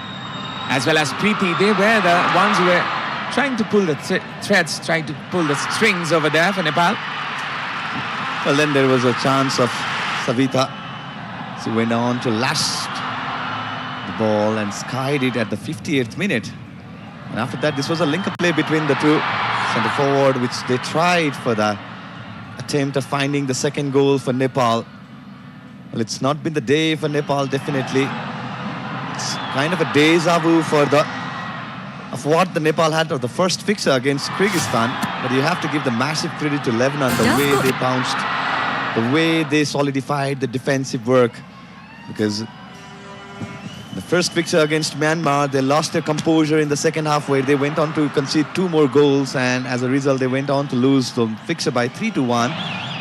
as well as Preeti, they were the ones who were trying to pull the threads, trying to pull the strings over there for Nepal. Well, then there was a chance of Savita. She went on to lash the ball and skied it at the 58th minute. And after that, this was a link-up play between the two. Centre forward, which they tried for the attempt of finding the second goal for Nepal. Well, it's not been the day for Nepal, definitely. It's kind of a deja vu of what the Nepal had of the first fixture against Kyrgyzstan. But you have to give the massive credit to Lebanon, the way they bounced, the way they solidified the defensive work. Because the first fixture against Myanmar, they lost their composure in the second half, where they went on to concede 2 more goals, and as a result, they went on to lose the fixture by 3-1.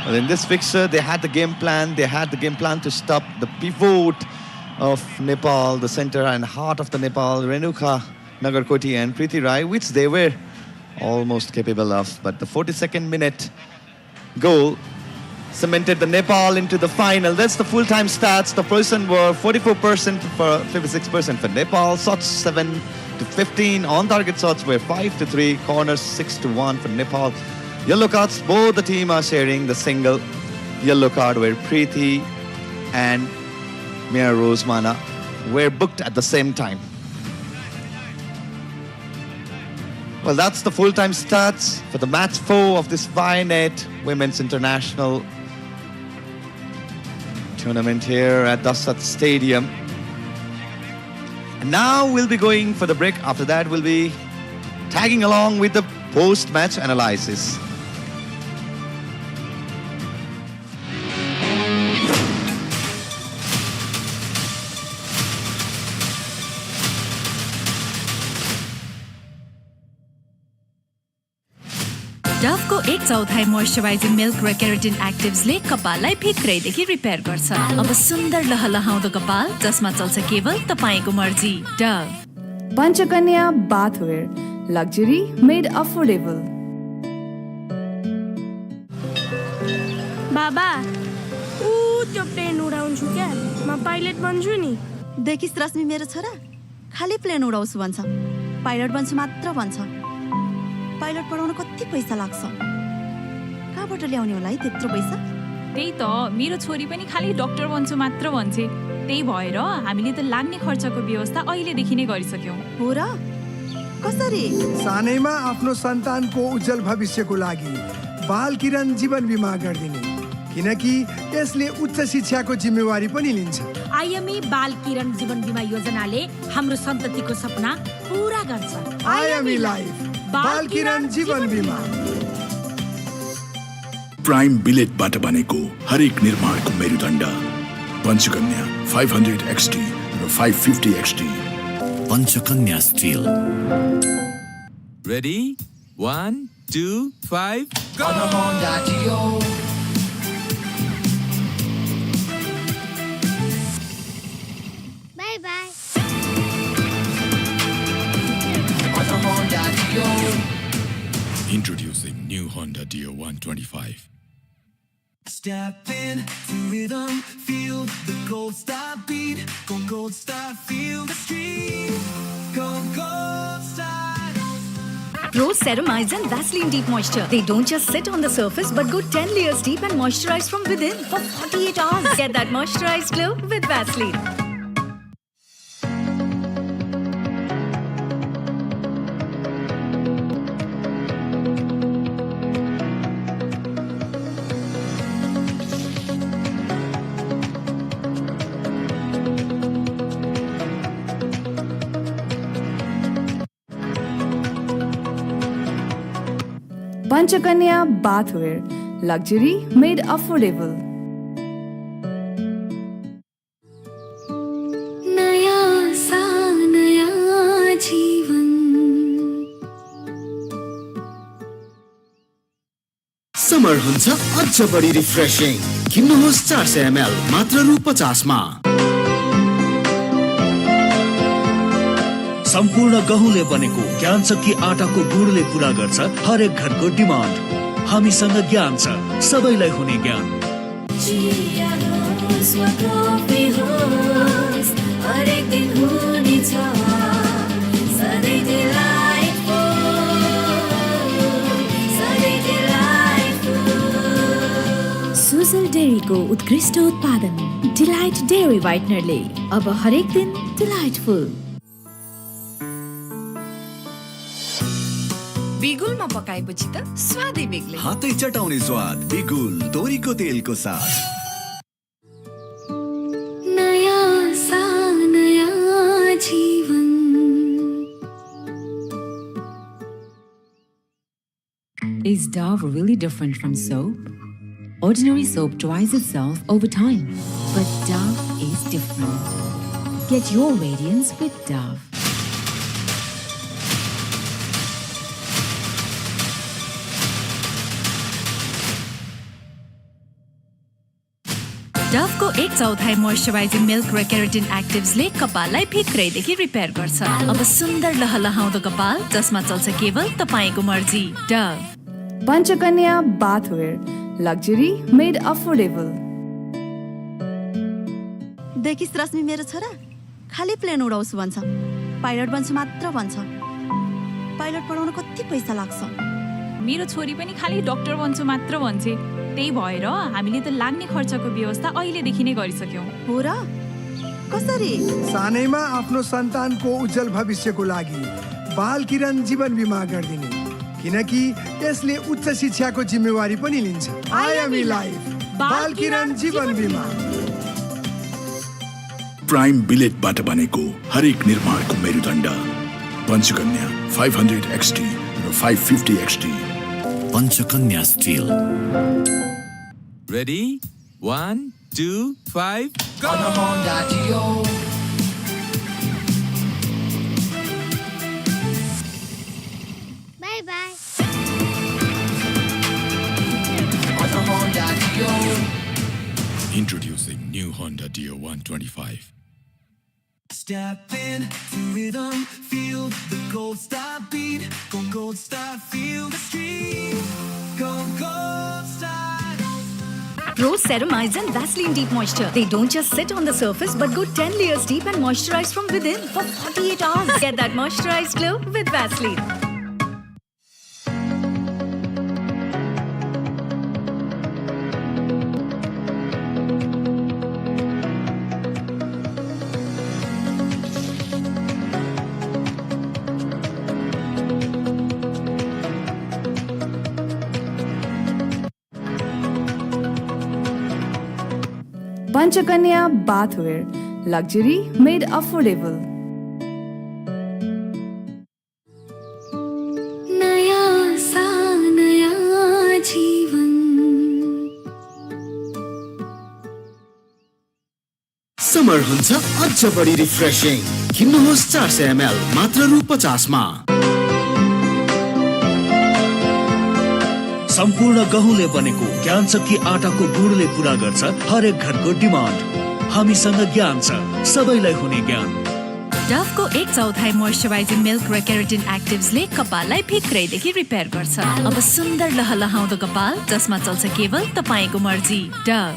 But in this fixture, they had the game plan. They had the game plan to stop the pivot of Nepal, the center and heart of the Nepal, Renuka Nagarkoti and Preeti Rai, which they were almost capable of. But the 42nd minute goal cemented the Nepal into the final. That's the full-time stats. The person were 44% for 56% for Nepal. Shots 7-15. On-target shots were 5-3. Corners 6-1 for Nepal. Yellow cards, both the team are sharing the single yellow card, where Preeti and Mia Rosemana were booked at the same time. Well, that's the full-time stats for the match 4 of this Vianet Women's International tournament here at Dasat Stadium. And now we'll be going for the break. After that, we'll be tagging along with the post-match analysis. डभको 1/4 moisturising milk र keratin एक्टिभ्सले कपाललाई भित्रैदेखि repair गर्छ। अब सुन्दर लहलहाउँदो कपाल जसमा चल्छ केवल तपाईको मर्जी। Dove Panchakanya bathware luxury made affordable. बाबा ऊ त्यो प्लेन उडाउँछु क्या, म पाइलट बन्छु नि। देखिस् रश्मि, मेरो छोरा खाली प्लेन उडाउँछु भन्छ, पाइलट बन्छु मात्र भन्छ। पाइलट पढाउन कति पैसा लाग्छ? कहाँबाट ल्याउने होला है त्यत्रो पैसा? त्यही त, मेरो छोरी पनि खाली डाक्टर बन्छु मात्र भन्छे। त्यही भएर हामीले त लाग्ने खर्चको व्यवस्था पहिलेदेखि नै गरिसक्यौं। हो र? कसरी? सानैमा आफ्नो सन्तानको उज्जवल भविष्यको लागि बाल किरण जीवन बीमा गरिदिने, किनकि यसले उच्च शिक्षाको जिम्मेवारी पनि लिन्छ। आइएमई बाल किरण जीवन बीमा योजनाले हाम्रो सन्ततिको सपना पूरा गर्छ। आइएमई लाइफ बाल किरण जीवन बीमा। प्राइम बिलेटबाट बनेको हरेक निर्माणको मेरुदण्ड Panchakanya 500 XT raw 550 XT। Panchakanya still. Ready 1 2 5 go! Introducing new Honda Dio 125. Step in to rhythm, feel the gold star beat. Go gold star, feel the street. Go gold star. Pro Ceramides and Vaseline Deep Moisture. They don't just sit on the surface but go 10 layers deep and moisturize from within for 48 hours. Get that moisturized glow with Vaseline. Panchakanya bathware luxury made affordable. नयाँ सा नयाँ जीवन। Summer हुन्छ अझ बढी refreshing. किन्नुहोस् 400 ml मात्र रु 50 मा। सम्पूर्ण गहुँले बनेको ज्ञान चक्की आटाको गुडले पूरा गर्छ हरेक घरको डिमान्ड। हामीसँग ज्ञान छ, सबैलाई हुने ज्ञान। सुजल डेयरीको उत्कृष्ट उत्पादन डिलाइट डेयरी व्हाइटनरले अब हरेक दिन डिलाइटफुल। बिगुलमा पकाएपछि त स्वादै बेग्लै। हातै चटाउने स्वाद बिगुल तोरीको तेलको साथ। नयाँ सा नयाँ जीवन। Is Dove really different from soap? Ordinary soap dries itself over time, but Dove is different. Get your radiance with Dove. Dove को 1/4 मोइस्चराइजिङ मिल्क र केराटिन एक्टिभ्सले कपाललाई भित्रैदेखि रिपेयर गर्छ। अब सुन्दर लहलहाउँदो कपाल जसमा चल्छ केवल तपाईको मर्जी। Dove Panchakanya bathware luxury made affordable. देखिस् रश्मि मेरो छोरा खाली प्लेन उडाउँछु भन्छ, पाइलट बन्छु मात्र भन्छ। पाइलट पढाउन कति पैसा लाग्छ? मेरो छोरी पनि खाली डाक्टर बन्छु मात्र भन्छे। त्यही भएर हामीले त लाग्ने खर्चको व्यवस्था अहिलेदेखि नै गरिसक्यौँ। हो र? कसरी? सानैमा आफ्नो सन्तानको उज्जवल भविष्यको लागि बाल किरण जीवन बिमा गरिदिने, किनकि यसले उच्च शिक्षाको जिम्मेवारी पनि लिन्छ। आइएमई लाइफ बाल किरण जीवन बिमा। प्राइम बिलेटबाट बनेको हरेक निर्माणको मेरुदण्ड Panchakanya 500 XT raw 550 XT। Panchakanya still. Ready? 1, 2, 5, go! On a Honda Dio. Bye bye. On a Honda Dio. Introducing new Honda Dio 125. Step in to rhythm, feel the gold star beat. Go gold star, feel the stream. Go gold star. Pro Ceramides and Vaseline Deep Moisture. They don't just sit on the surface but go 10 layers deep and moisturize from within for 48 hours. Get that moisturized glow with Vaseline. Panchakanya bathware luxury made affordable. नयाँ सा नयाँ जीवन। Summer हुन्छ अझ बढी refreshing. किन्नुहोस् 400 ml मात्र रु 50 मा। सम्पूर्ण गहुँले बनेको ज्ञान शक्ति आटाको गुणले पूरा गर्छ हरेक घरको डिमान्ड। हामीसँग ज्ञान छ, सबैलाई हुने ज्ञान। डभ को 1/4 मोइस्चराइजिङ मिल्क र केराटिन एक्टिभ्सले कपाललाई भित्रैदेखि रिपेयर गर्छ। अब सुन्दर लहलहाउँदो कपाल जसमा चल्छ केवल तपाईको मर्जी। डभ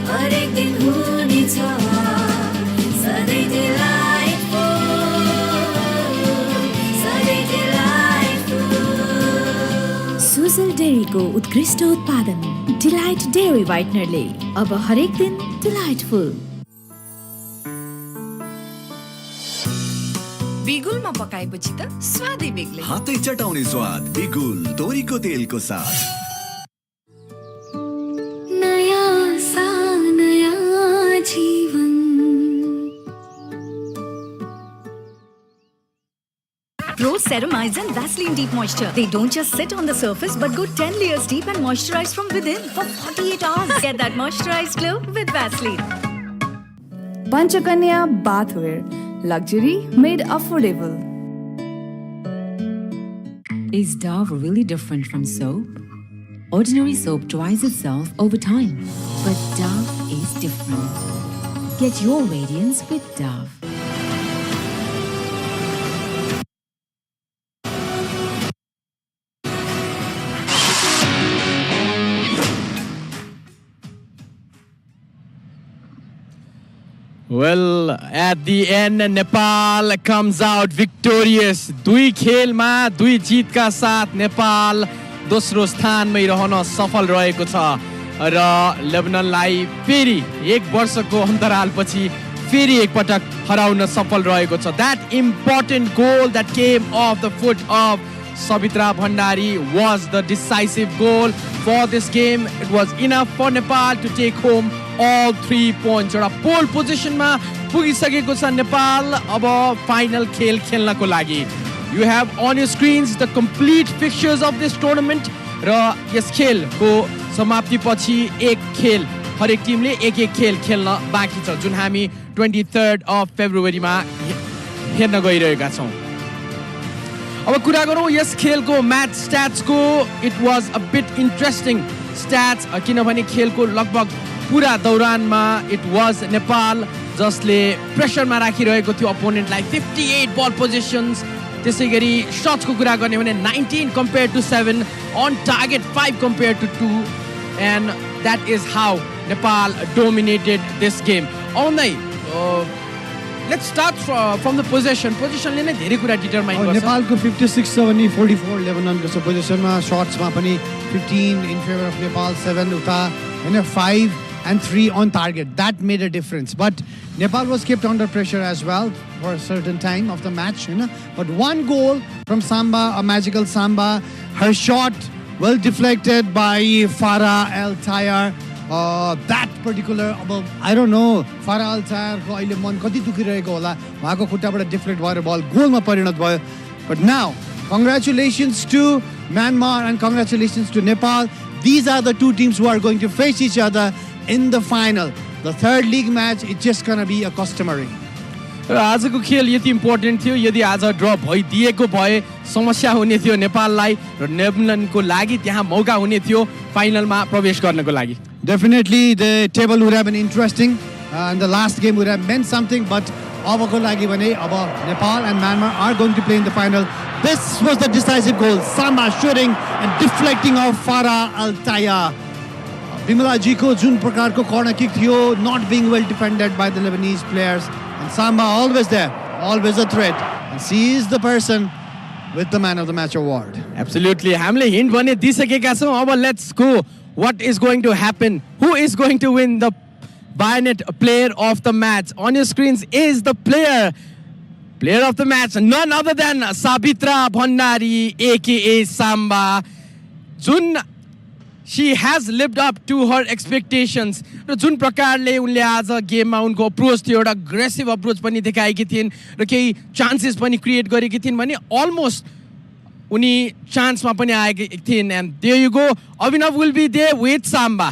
हरेक दिन हुनेछ सधैँ सुजल डेयरीको उत्कृष्ट उत्पादन डिलाइट डेयरी व्हाइटनरले अब हरेक दिन डिलाइटफुल। बिगुलमा पकाएपछि त स्वादै बेग्लै। हातै चटाउने स्वाद बिगुल तोरीको तेलको साथ। नयाँ सा नयाँ जीवन। Pro Ceramides and Vaseline Deep Moisture. They don't just sit on the surface but go 10 layers deep and moisturize from within for 48 hours. Get that moisturized glow with Vaseline. Panchakanya bathware luxury made affordable. Is Dove really different from soap? Ordinary soap dries itself over time, but Dove is different. Get your radiance with Dove. Well, at the end, Nepal comes out victorious. दुई खेलमा दुई जितका साथ नेपाल दोस्रो स्थानमै रहन सफल रहेको छ र लेबननलाई फेरि एक वर्षको अन्तरालपछि फेरि एकपटक हराउन सफल रहेको छ. That important goal that came off the foot of Savitra Bhandari was the decisive goal for this game. It was enough for Nepal to take home all 3 points. एउटा पोल पोजिसनमा पुगिसकेको छ नेपाल अब फाइनल खेल खेल्नको लागि. You have on your screens the complete fixtures of this tournament र यस खेलको समाप्तिपछि एक खेल हरेक टिमले एक खेल खेल्न बाँकी छ जुन हामी 23rd of February मा हेर्न गइरहेका छौं. अब कुरा गरौँ यस खेलको म्याच स्ट्याट्सको. It was a bit interesting stats किनभने खेलको लगभग पुरा दौरानमा इट वाज नेपाल जसले प्रेसरमा राखिरहेको थियो अपोनेन्टलाई. 58 बल पोजिसन्स. त्यसै गरी शट्सको कुरा गर्ने भने 19 compared to 7, on target 5 compared to 2, and that is how Nepal dominated this game. Aunai, let's start from the possession. Positionले नै धेरै कुरा डिटरमाइन गर्छ. नेपालको 56-70 44 लेबननको छ पोजिसनमा. शट्समा पनि 15 in favor of Nepal, 7 उता हैन 5 and 3 on target. That made a difference. But Nepal was kept under pressure as well for a certain time of the match, you know. But one goal from Samba, a magical Samba, her shot well deflected by Farah Al Tayar. That particular, I don't know, Farah Al Tayar ko अहिले मन कति दुखिरहेको होला. उहाँको खुट्टाबाट deflect भएर बल गोलमा परिणत भयो. But now, congratulations to Myanmar and congratulations to Nepal. These are the two teams who are going to face each other in the final. The third league match, it's just going to be a customary. र आजको खेल यति important थियो. यदि आज ड्र भइदिएको भए समस्या हुने थियो नेपाललाई र नेदरल्यान्डको लागि त्यहाँ मौका हुने थियो फाइनलमा प्रवेश गर्नको लागि. Definitely the table would have been interesting and the last game would have meant something, but अबको लागि भने अब Nepal and Myanmar are going to play in the final. This was the decisive goal. Samba shooting and deflecting of Farah Al Tayar. Bimala Jiko Jun Prakarko corner kick थियो, not being well defended by the Lebanese players. And Samba always there, always a threat. And she is the person with the man of the match award. Absolutely. हामीले hint भने दिइसकेका छौं. अब let's go. What is going to happen? Who is going to win the Vianet player of the match? On your screens is the player of the match, none other than Savitra Bhandari, aka Samba. Jun, she has lived up to her expectations. र जुन प्रकारले उनले आज गेममा उनको approach थियो, एउटा aggressive approach पनि देखाएकी थिइन् र केही चान्सेस पनि क्रिएट गरेकी थिइन् भने अलमोस्ट उनी चान्समा पनि आएकी थिइन्. And there you go, Abhinav will be there with Samba.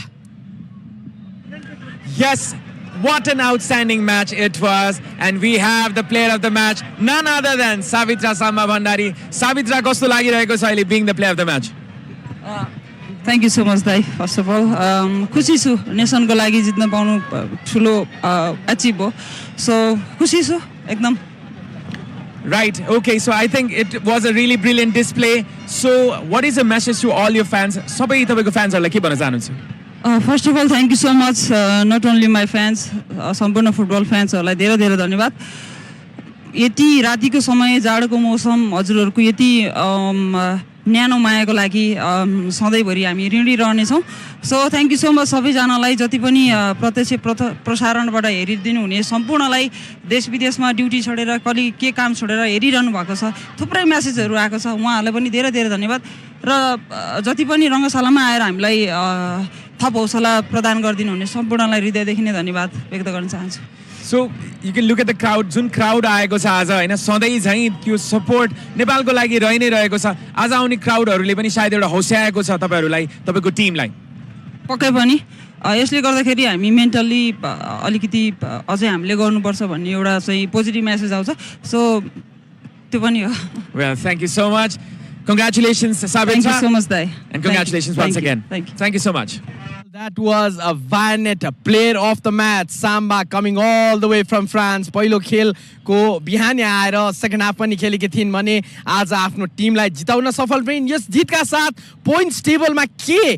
Yes, what an outstanding match it was, and we have the player of the match, none other than Savitra Samba Bhandari. Savitra, कस्तो लागिरहेको छ अहिले being the player of the match? Thank you so much, Dai. First of all, खुसी छु नेसनको लागि जित्न पाउनु ठुलो अचिभ हो. So खुसी छु एकदम. Right, okay, so I think it was a really brilliant display. So what is the message to all your fans? सबै तपाईको फ्यान्सहरुलाई के भन्न चाहनुहुन्छ? First of all, thank you so much, not only my fans, सम्पूर्ण football फ्यान्सहरुलाई धेरै धेरै धन्यवाद. यति रातिको समय, जाडोको मौसम, हजुरहरुको यति न्यानो मायाको लागि सधैँभरि हामी ऋणी रहनेछौँ. So thank you so much सबैजनालाई, जति पनि प्रत्यक्ष प्रसारणबाट हेरिदिनु हुने सम्पूर्णलाई, देश विदेशमा ड्युटी छोडेर कति के काम छोडेर हेरिरहनु भएको छ. थुप्रै म्यासेजहरू आएको छ, उहाँहरूलाई पनि धेरै धेरै धन्यवाद. र जति पनि रङ्गशालामा आएर हामीलाई थप हौसला प्रदान गरिदिनु हुने सम्पूर्णलाई हृदयदेखि नै धन्यवाद व्यक्त गर्न चाहन्छु. So you can look at the crowd. Jun crowd आएको छ आज हैन, सधैँ झैं त्यो सपोर्ट नेपालको लागि रहि नै रहेको छ. आज आउने क्राउडहरुले पनि सायद एउटा हौसलाएको छ तपाईहरुलाई, तपाईको टिमलाई. पक्कै पनि यसले गर्दाखेरि हामी मेन्टली अलिकति अझै हामीले गर्नुपर्छ भन्ने एउटा चाहिँ पोजिटिभ मेसेज आउँछ. सो त्यो पनि हो. Well, thank you so much. Congratulations, Savitra. Thank you so much, Dai. And congratulations once again. Thank you so much. That was a Vianet player of the match, Samba, coming all the way from France. पहिलो खेलको बिहानै आएर second half पनि खेलेकी थिइन् भने आज आफ्नो टिमलाई जिताउन सफल भइन्. यस जितका साथ पोइन्ट्स टेबलमा के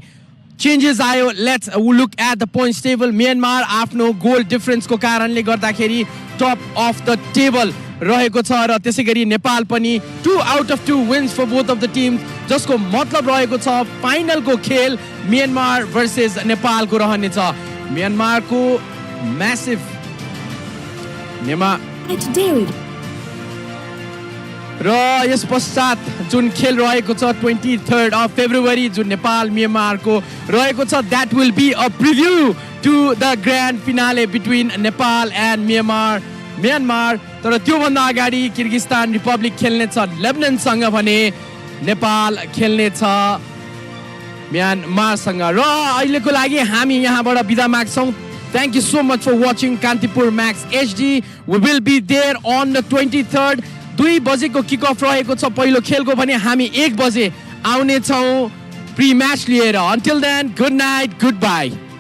चेन्जेस आयो? Let's look at the points table. Myanmar आफ्नो गोल डिफरेन्सको कारणले गर्दाखेरि टप अफ द टेबल रहेको छ र त्यसै गरी नेपाल पनि 2 out of 2 wins for both of the teams, जसको मतलब रहेको छ फाइनलको खेल म्यानमार भर्सेस नेपालको रहनेछ. म्यानमारको म्यासिभ म्यानमार Dairy. र यस पश्चात जुन खेल रहेको छ 23rd of February जुन नेपाल म्यानमारको रहेको छ that will be a preview to the grand finale between Nepal and Myanmar तर त्योभन्दा अगाडि किर्गिस्तान रिपब्लिक खेल्नेछ लेबननसँग भने नेपाल खेल्नेछ म्यानमारसँग र अहिलेको लागि हामी यहाँबाट बिदा माग्छौँ Thank you so much for watching Kantipur Max HD. We will be there on the 23rd. 2 बजेको किक अफ रहेको छ पहिलो खेलको भने हामी 1 बजे आउने छौँ प्री म्याच लिएर. Until then, good night, goodbye.